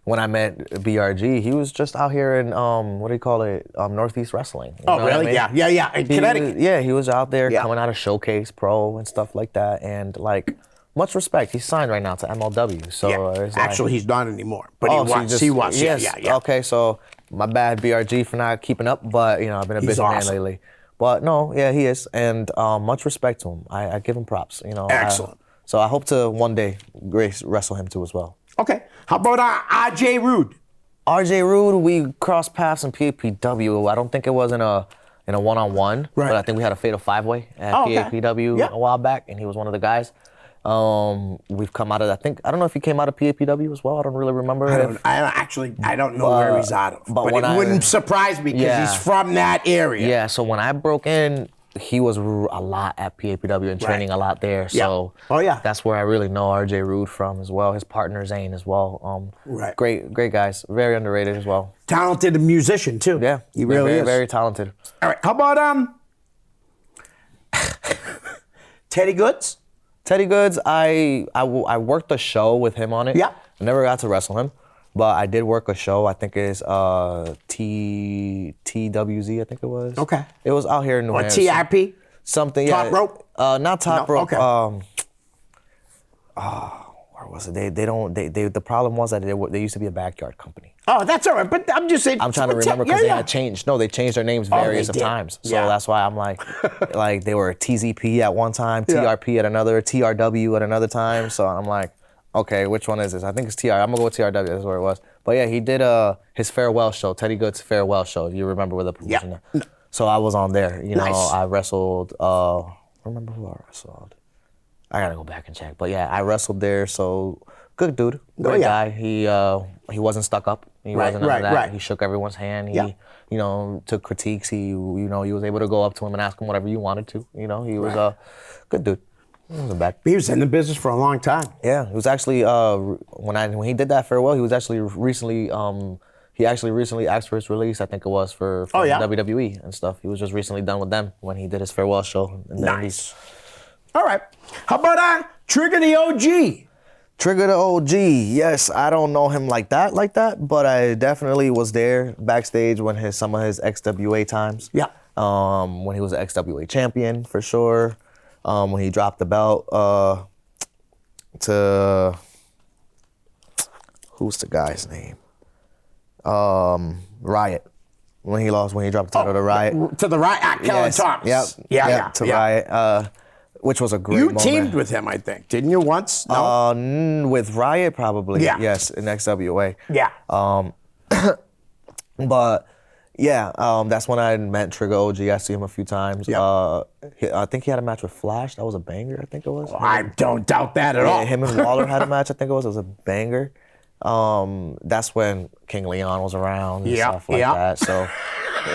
Speaker 3: when I met BRG, he was just out here in what do you call it? Northeast Wrestling. You
Speaker 2: Oh,
Speaker 3: know what I
Speaker 2: really?
Speaker 3: mean?
Speaker 2: Yeah. In
Speaker 3: He
Speaker 2: Connecticut.
Speaker 3: was- yeah, he was out there
Speaker 2: Yeah.
Speaker 3: coming out of Showcase Pro and stuff like that, and like much respect. He's signed right now to MLW, so it's like,
Speaker 2: Actually, he's not anymore. But
Speaker 3: oh,
Speaker 2: he
Speaker 3: so
Speaker 2: was. He was.
Speaker 3: Yes.
Speaker 2: Yeah.
Speaker 3: Okay, so my bad, BRG, for not keeping up, but you know I've been a
Speaker 2: He's
Speaker 3: busy
Speaker 2: awesome.
Speaker 3: man lately. But no, yeah, he is, and much respect to him. I give him props. You know,
Speaker 2: Excellent.
Speaker 3: So I hope to one day wrestle him too as well.
Speaker 2: Okay. How about RJ Rude?
Speaker 3: RJ Rude, we crossed paths in PAPW. I don't think it was in a one-on-one,
Speaker 2: Right.
Speaker 3: but I think we had a fatal five-way at
Speaker 2: Oh, okay.
Speaker 3: PAPW
Speaker 2: Yeah.
Speaker 3: a while back, and he was one of the guys. We've come out of, I don't know if he came out of PAPW as well. I don't really remember.
Speaker 2: I don't know where he's out of.
Speaker 3: but
Speaker 2: But
Speaker 3: when
Speaker 2: it wouldn't surprise me because
Speaker 3: Yeah.
Speaker 2: he's from that area.
Speaker 3: Yeah, so when I broke in, he was a lot at PAPW and training a lot there. So
Speaker 2: Oh, yeah.
Speaker 3: that's where I really know RJ Rude from as well. His partner Zane as well.
Speaker 2: Right.
Speaker 3: Great guys. Very underrated as well.
Speaker 2: Talented musician too.
Speaker 3: Yeah,
Speaker 2: He really
Speaker 3: very,
Speaker 2: is.
Speaker 3: very talented.
Speaker 2: All right. How about Teddy Goods?
Speaker 3: Teddy Goods, I worked a show with him on it.
Speaker 2: Yeah.
Speaker 3: I never got to wrestle him, but I did work a show. I think it's TWZ, I think it was.
Speaker 2: Okay.
Speaker 3: It was out here in New
Speaker 2: Or
Speaker 3: Hampshire.
Speaker 2: TIP?
Speaker 3: Something,
Speaker 2: Top
Speaker 3: yeah.
Speaker 2: rope?
Speaker 3: Not top
Speaker 2: No?
Speaker 3: rope.
Speaker 2: Okay.
Speaker 3: Where was it? The problem was that they used to be a backyard company.
Speaker 2: Oh, that's all right. But I'm just saying.
Speaker 3: I'm trying to remember because they had changed. No, they changed their names various of
Speaker 2: did.
Speaker 3: times. So
Speaker 2: Yeah.
Speaker 3: that's why I'm like they were TZP at one time,
Speaker 2: Yeah.
Speaker 3: TRP at another, TRW at another time. So I'm like, okay, which one is this? I think it's TR. I'm gonna go with TRW. That's where it was. But yeah, he did his farewell show, Teddy Good's farewell show. You remember where the promotion?
Speaker 2: Yeah.
Speaker 3: So I was on there. You know,
Speaker 2: Nice.
Speaker 3: I wrestled. Remember who I wrestled? I gotta go back and check. But yeah, I wrestled there. So good dude, great
Speaker 2: yeah.
Speaker 3: guy. He wasn't stuck up. He
Speaker 2: Right,
Speaker 3: wasn't none of
Speaker 2: right,
Speaker 3: that.
Speaker 2: right.
Speaker 3: He shook everyone's hand. He,
Speaker 2: Yeah.
Speaker 3: you know, took critiques. He was able to go up to him and ask him whatever you wanted to. You know, he was a good dude. He wasn't bad.
Speaker 2: He was in the business for a long time.
Speaker 3: Yeah, it was actually when he did that farewell, he was actually recently recently asked for his release. I think it was for WWE and stuff. He was just recently done with them when he did his farewell show. And then
Speaker 2: Nice. All right. How about Trigger the OG?
Speaker 3: Trigger the OG, yes, I don't know him like that, but I definitely was there backstage when some of his XWA times.
Speaker 2: Yeah.
Speaker 3: When he was an XWA champion for sure. When he dropped the belt to Who's the guy's name? Riot. When he dropped the title to Riot.
Speaker 2: To the Riot, Kellen Thomas.
Speaker 3: Yep.
Speaker 2: Yeah.
Speaker 3: To Riot. Which was a great
Speaker 2: You
Speaker 3: moment.
Speaker 2: teamed with him, I think, didn't you once? No.
Speaker 3: With Riot, probably.
Speaker 2: Yeah.
Speaker 3: Yes, in XWA.
Speaker 2: Yeah.
Speaker 3: But yeah, that's when I met Trigger OG. I see him a few times.
Speaker 2: Yep.
Speaker 3: I think he had a match with Flash. That was a banger, I think it was.
Speaker 2: I don't doubt that at all.
Speaker 3: Him and Waller had a match, I think it was. It was a banger. That's when King Leon was around and stuff like that. So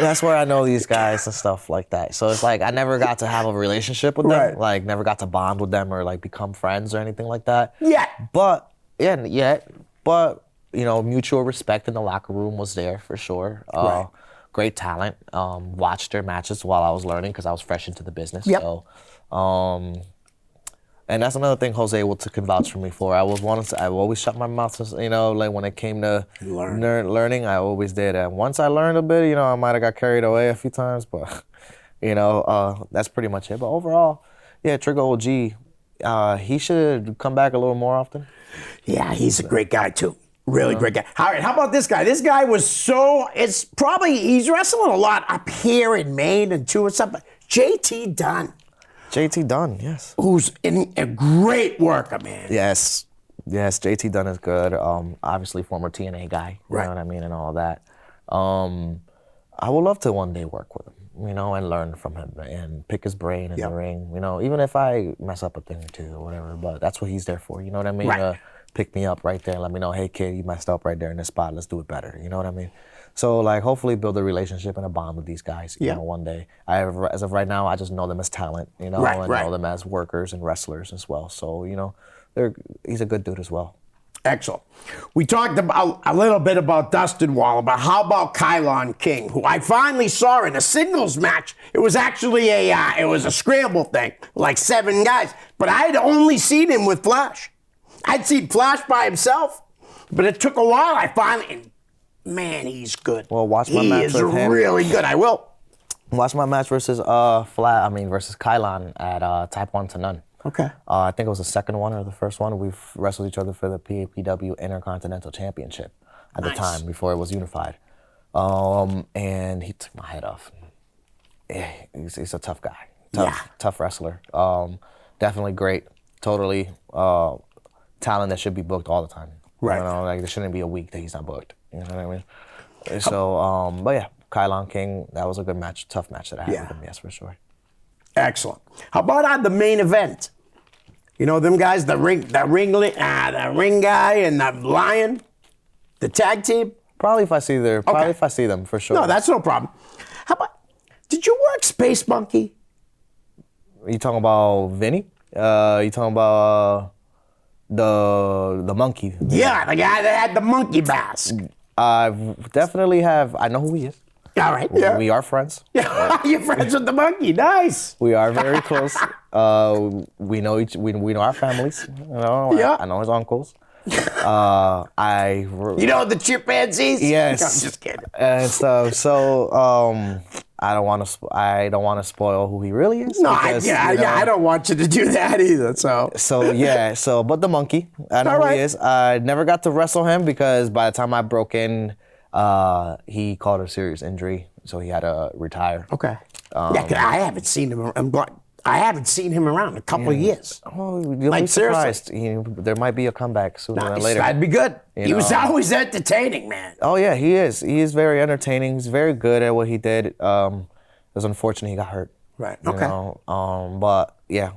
Speaker 3: that's where I know these guys and stuff like that. So it's like I never got to have a relationship with them.
Speaker 2: Right.
Speaker 3: Like never got to bond with them or like become friends or anything like that.
Speaker 2: Yet.
Speaker 3: But you know, mutual respect in the locker room was there for sure.
Speaker 2: Right.
Speaker 3: Great talent. Watched their matches while I was learning because I was fresh into the business.
Speaker 2: Yep.
Speaker 3: So, and that's another thing Jose can vouch for me for. I always shut my mouth, you know, like when it came to learning, I always did. And once I learned a bit, you know, I might have got carried away a few times, but, you know, that's pretty much it. But overall, yeah, Trigger OG, he should come back a little more often.
Speaker 2: Yeah, he's a great guy, too. Really great guy. All right, how about this guy? This guy was he's wrestling a lot up here in Maine and too and stuff. JT Dunn.
Speaker 3: JT Dunn, yes.
Speaker 2: Who's a great worker, man.
Speaker 3: Yes, JT Dunn is good. Obviously, former TNA guy. You know what I mean, and all that. I would love to one day work with him, you know, and learn from him and pick his brain in the ring. You know, even if I mess up a thing or two or whatever, but that's what he's there for. You know what I mean?
Speaker 2: Right.
Speaker 3: Pick me up right there and let me know, hey kid, you messed up right there in this spot. Let's do it better. You know what I mean? So like, hopefully build a relationship and a bond with these guys. You know, one day. As of right now, I just know them as talent. You know, and know them as workers and wrestlers as well. So you know, he's a good dude as well.
Speaker 2: Excellent. We talked about a little bit about Dustin Waller, but how about Kylon King, who I finally saw in a singles match? It was actually it was a scramble thing, like 7 guys, but I had only seen him with Flash. I'd seen Flash by himself, but it took a while. And man, he's good.
Speaker 3: Well, watch my match with him.
Speaker 2: He is really good. I will.
Speaker 3: Watch my match versus versus Kylon at Type 1 to None.
Speaker 2: Okay.
Speaker 3: I think it was the second one or the first one. We've wrestled each other for the PAPW Intercontinental Championship at the time before it was unified. And he took my head off. Yeah, he's a tough guy. Tough wrestler. Definitely great. Totally talent that should be booked all the time.
Speaker 2: Right.
Speaker 3: You know, like there shouldn't be a week that he's not booked. You know what I mean? So, but yeah, Kylon King, that was a good match, tough match that I had with him, yes, for sure.
Speaker 2: Excellent. How about on the main event? You know them guys, the ring guy and the lion, the tag team.
Speaker 3: Probably if I see them for sure.
Speaker 2: No, that's no problem. How about? Did you work Space Monkey?
Speaker 3: You talking about Vinny? You talking about the monkey?
Speaker 2: Yeah, the guy that had the monkey mask.
Speaker 3: I definitely have. I know who he is.
Speaker 2: All right. Yeah.
Speaker 3: We are friends.
Speaker 2: Yeah. You're friends with the monkey. Nice.
Speaker 3: We are very close. We know we know our families. You know,
Speaker 2: Yeah.
Speaker 3: I know his uncles.
Speaker 2: You know the chimpanzees?
Speaker 3: Yes.
Speaker 2: I'm just kidding.
Speaker 3: And so I don't want to spoil who he really is.
Speaker 2: No,
Speaker 3: because,
Speaker 2: I don't want you to do that either. So
Speaker 3: but the monkey, I know who he is. I never got to wrestle him because by the time I broke in, he caught a serious injury, so he had to retire.
Speaker 2: Okay. 'Cause I haven't seen him. I haven't seen him around in a couple of years.
Speaker 3: Oh, you'll be surprised. There might be a comeback sooner than later.
Speaker 2: That'd be good. He was always entertaining, man.
Speaker 3: Oh yeah, he is. He is very entertaining. He's very good at what he did. It was unfortunate he got hurt.
Speaker 2: Right.
Speaker 3: You know? But yeah,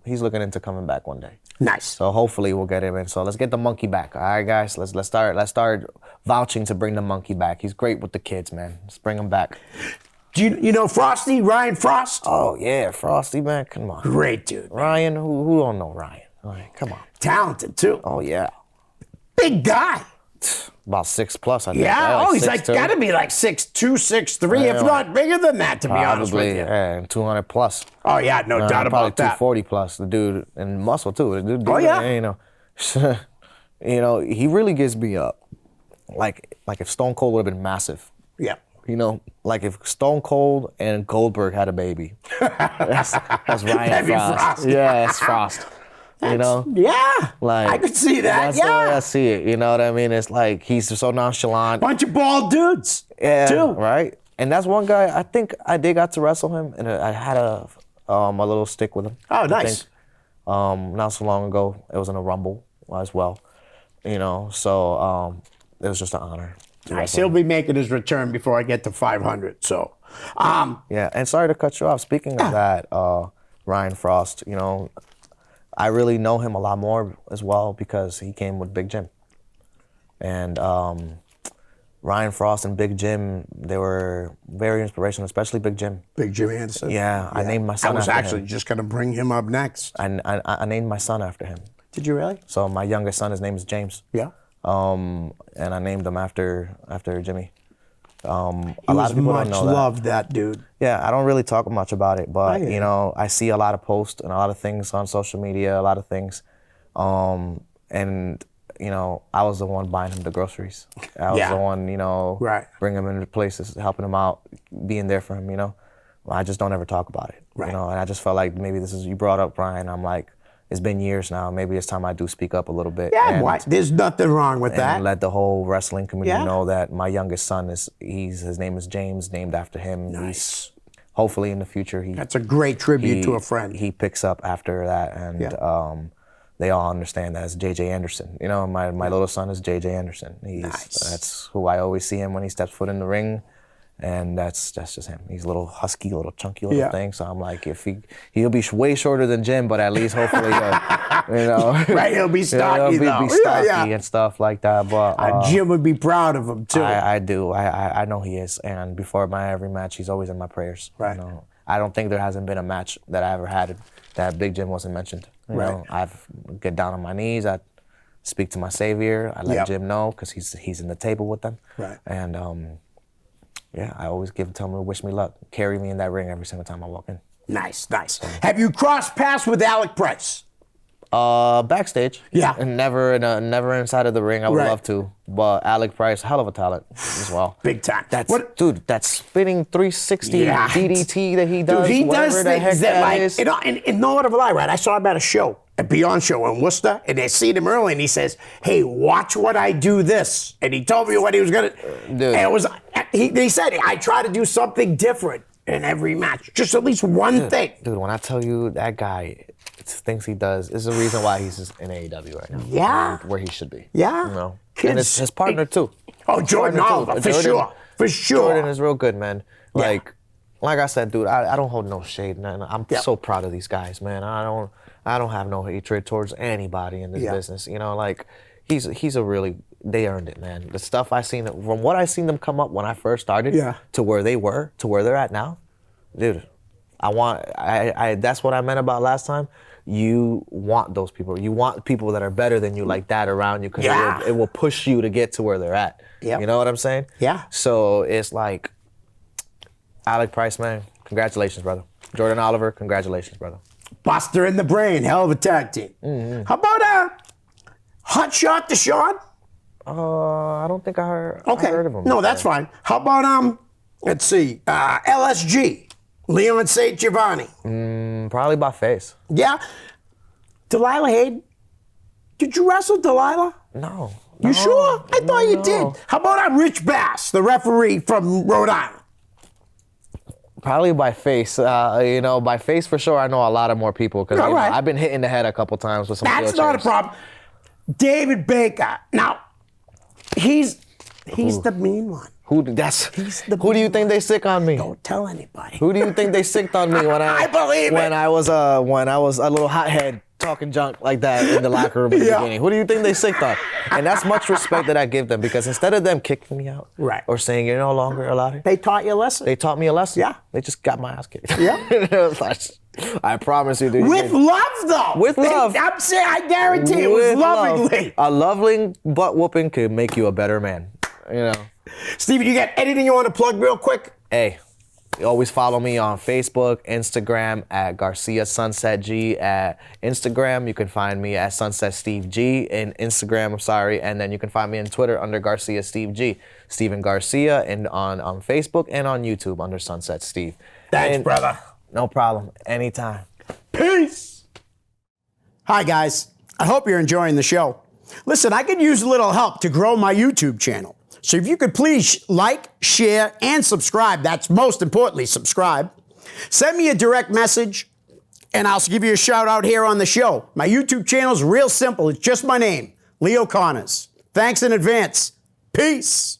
Speaker 3: he's looking into coming back one day.
Speaker 2: Nice.
Speaker 3: So hopefully we'll get him in. So let's get the monkey back. All right, guys. Let's start vouching to bring the monkey back. He's great with the kids, man. Let's bring him back.
Speaker 2: Do you know Frosty, Ryan Frost?
Speaker 3: Oh yeah, Frosty, man. Come on.
Speaker 2: Great dude.
Speaker 3: Ryan, who don't know Ryan? All right, come on.
Speaker 2: Talented too.
Speaker 3: Oh yeah.
Speaker 2: Big guy.
Speaker 3: About 6+, I think.
Speaker 2: Yeah.
Speaker 3: Like
Speaker 2: he's
Speaker 3: 6'2".
Speaker 2: got to be like 6'2", 6'3", if not bigger than that, to be honest with you.
Speaker 3: Yeah, 200+.
Speaker 2: Oh yeah, no doubt about that.
Speaker 3: Probably 240+. The dude, and muscle too. The dude,
Speaker 2: Oh yeah.
Speaker 3: You know, he really gives me up. Like if Stone Cold would have been massive.
Speaker 2: Yeah.
Speaker 3: You know, like if Stone Cold and Goldberg had a baby. That's Ryan
Speaker 2: That'd be
Speaker 3: Frost.
Speaker 2: Frost.
Speaker 3: Yeah, it's Frost. You know?
Speaker 2: Yeah.
Speaker 3: Like
Speaker 2: I could see that.
Speaker 3: That's the way I
Speaker 2: Yeah.
Speaker 3: see it. You know what I mean? It's like he's so nonchalant.
Speaker 2: Bunch of bald dudes.
Speaker 3: Yeah,
Speaker 2: Too.
Speaker 3: right. And that's one guy. I think I did got to wrestle him, and I had a little stick with him.
Speaker 2: Oh,
Speaker 3: I
Speaker 2: nice.
Speaker 3: think. Not so long ago, it was in a Rumble as well. You know, so it was just an honor.
Speaker 2: Nice. He'll be making his return before I get to 500. So,
Speaker 3: Yeah, and sorry to cut you off. Speaking of that, Ryan Frost, you know, I really know him a lot more as well because he came with Big Jim. And Ryan Frost and Big Jim, they were very inspirational, especially Big Jim.
Speaker 2: Big Jim Anderson.
Speaker 3: Yeah, I named my son
Speaker 2: I was
Speaker 3: after
Speaker 2: actually
Speaker 3: him.
Speaker 2: just going to bring him up next.
Speaker 3: I named my son after him.
Speaker 2: Did you really?
Speaker 3: So my youngest son, his name is James.
Speaker 2: Yeah.
Speaker 3: And I named him after Jimmy.
Speaker 2: He
Speaker 3: A lot
Speaker 2: was
Speaker 3: of people
Speaker 2: much
Speaker 3: don't know that.
Speaker 2: loved, that dude.
Speaker 3: Yeah, I don't really talk much about it, but
Speaker 2: hear
Speaker 3: you
Speaker 2: you.
Speaker 3: know, I see a lot of posts and a lot of things on social media, a lot of things, and you know, I was the one buying him the groceries. I was
Speaker 2: Yeah.
Speaker 3: the one, you know,
Speaker 2: Right.
Speaker 3: bringing him into places, helping him out, being there for him. You know, well, I just don't ever talk about it.
Speaker 2: Right.
Speaker 3: You know, and I just felt like maybe this is you brought up Brian. I'm like, it's been years now. Maybe it's time I do speak up a little bit.
Speaker 2: Yeah,
Speaker 3: and,
Speaker 2: why? There's nothing wrong with that.
Speaker 3: and let the whole wrestling community
Speaker 2: Yeah.
Speaker 3: know that my youngest son his name is James, named after him.
Speaker 2: Nice.
Speaker 3: Hopefully in the future
Speaker 2: That's a great tribute to a friend.
Speaker 3: He picks up after that, and
Speaker 2: Yeah.
Speaker 3: they all understand that it's JJ Anderson. You know, my little son is JJ Anderson. That's who I always see him when he steps foot in the ring, and that's just him. He's a little husky, little chunky little
Speaker 2: Yeah.
Speaker 3: thing. So I'm like, if he'll be way shorter than Jim, but at least hopefully, you know,
Speaker 2: Right, he'll be stocky,
Speaker 3: he'll
Speaker 2: though.
Speaker 3: be
Speaker 2: Yeah,
Speaker 3: stocky
Speaker 2: yeah.
Speaker 3: and stuff like that. But
Speaker 2: Jim would be proud of him, too.
Speaker 3: I do. I know he is. And before every match, he's always in my prayers.
Speaker 2: Right.
Speaker 3: You know, I don't think there hasn't been a match that I ever had that Big Jim wasn't mentioned. You
Speaker 2: Right.
Speaker 3: know, I've get down on my knees. I speak to my Savior. I let
Speaker 2: Yep.
Speaker 3: Jim know because he's in the table with them.
Speaker 2: Right.
Speaker 3: And yeah, I always tell him to wish me luck. Carry me in that ring every single time I walk in.
Speaker 2: Nice, nice. Have you crossed paths with Alec Price?
Speaker 3: Backstage.
Speaker 2: Yeah.
Speaker 3: And never inside of the ring. I would
Speaker 2: Right.
Speaker 3: love to. But Alec Price, hell of a talent as well.
Speaker 2: Big time.
Speaker 3: Dude, that spinning 360
Speaker 2: Yeah.
Speaker 3: DDT that he does.
Speaker 2: Dude, he
Speaker 3: whatever
Speaker 2: does
Speaker 3: the heck
Speaker 2: things that, like,
Speaker 3: is.
Speaker 2: you know, and no word of a lie, right? I saw him at a show, a Beyond show in Worcester, and they seen him early, and he says, "Hey, watch what I do this," and he told me what he was gonna.
Speaker 3: Dude.
Speaker 2: And it was, he said, "I try to do something different in every match, just at least one thing."
Speaker 3: Dude, when I tell you that guy, things he does is the reason why he's just in AEW right now.
Speaker 2: Yeah.
Speaker 3: Where he should be.
Speaker 2: Yeah.
Speaker 3: You know?
Speaker 2: Kids-
Speaker 3: And his partner too.
Speaker 2: Oh, Jordan
Speaker 3: Partner, too.
Speaker 2: Oliver, for sure, for sure.
Speaker 3: Jordan is real good, man.
Speaker 2: Yeah.
Speaker 3: Like I said, dude, I don't hold no shade. Man. I'm
Speaker 2: Yeah.
Speaker 3: so proud of these guys, man. I don't have no hatred towards anybody in this
Speaker 2: Yeah.
Speaker 3: business. You know, like he's a really, they earned it, man. The stuff I seen, from what I seen them come up when I first started,
Speaker 2: Yeah.
Speaker 3: to where they were, to where they're at now, dude. I that's what I meant about last time. You want those people. You want people that are better than you like that around you because
Speaker 2: Yeah.
Speaker 3: it will push you to get to where they're at.
Speaker 2: Yep.
Speaker 3: You know what I'm saying?
Speaker 2: Yeah.
Speaker 3: So it's like, Alec Price, man, congratulations, brother. Jordan Oliver, congratulations, brother.
Speaker 2: Buster in the Brain, hell of a tag team.
Speaker 3: Mm-hmm.
Speaker 2: How about Hot Shot Deshaun?
Speaker 3: I don't think I heard of him.
Speaker 2: No, that's fine. How about let's see, LSG, Leon St. Giovanni.
Speaker 3: Probably by face.
Speaker 2: Yeah. Delilah Hayden. Did you wrestle Delilah?
Speaker 3: No.
Speaker 2: You sure? I thought you
Speaker 3: no.
Speaker 2: did. How about Rich Bass, the referee from Rhode Island?
Speaker 3: Probably by face. You know, by face for sure. I know a lot of more people because
Speaker 2: All right.
Speaker 3: I've been hit in the head a couple times with some
Speaker 2: That's
Speaker 3: steel
Speaker 2: not a
Speaker 3: chairs.
Speaker 2: problem. David Baker. Now, he's the mean one.
Speaker 3: Who
Speaker 2: the
Speaker 3: do you think they sick on me?
Speaker 2: Don't tell anybody.
Speaker 3: Who do you think they sicked on me when
Speaker 2: I believe
Speaker 3: when
Speaker 2: it.
Speaker 3: I was a little hothead talking junk like that in the locker room in the
Speaker 2: Yeah.
Speaker 3: beginning? Who do you think they sicked on? And that's much respect that I give them because instead of them kicking me out
Speaker 2: Right.
Speaker 3: or saying you're no longer allowed,
Speaker 2: They taught you a lesson.
Speaker 3: they taught me a lesson.
Speaker 2: Yeah.
Speaker 3: They just got my ass kicked.
Speaker 2: Yeah.
Speaker 3: It was like, I promise you, dude.
Speaker 2: With love, though.
Speaker 3: With love.
Speaker 2: I'm saying, I guarantee it was
Speaker 3: With love.
Speaker 2: lovingly.
Speaker 3: A loving butt whooping could make you a better man. You know.
Speaker 2: Steven, you got anything you want to plug real quick?
Speaker 3: Hey, you always follow me on Facebook, Instagram at Garcia Sunset G. At Instagram, you can find me at Sunset Steve G. In Instagram, I'm sorry, and then you can find me on Twitter under Garcia Steve G. Steven Garcia, and on Facebook and on YouTube under Sunset Steve.
Speaker 2: Thanks,
Speaker 3: And-
Speaker 2: brother.
Speaker 3: No problem. Anytime.
Speaker 2: Peace. Hi, guys. I hope you're enjoying the show. Listen, I could use a little help to grow my YouTube channel. So if you could please like, share, and subscribe, that's most importantly, subscribe. Send me a direct message, and I'll give you a shout out here on the show. My YouTube channel is real simple. It's just my name, Leo Connors. Thanks in advance. Peace.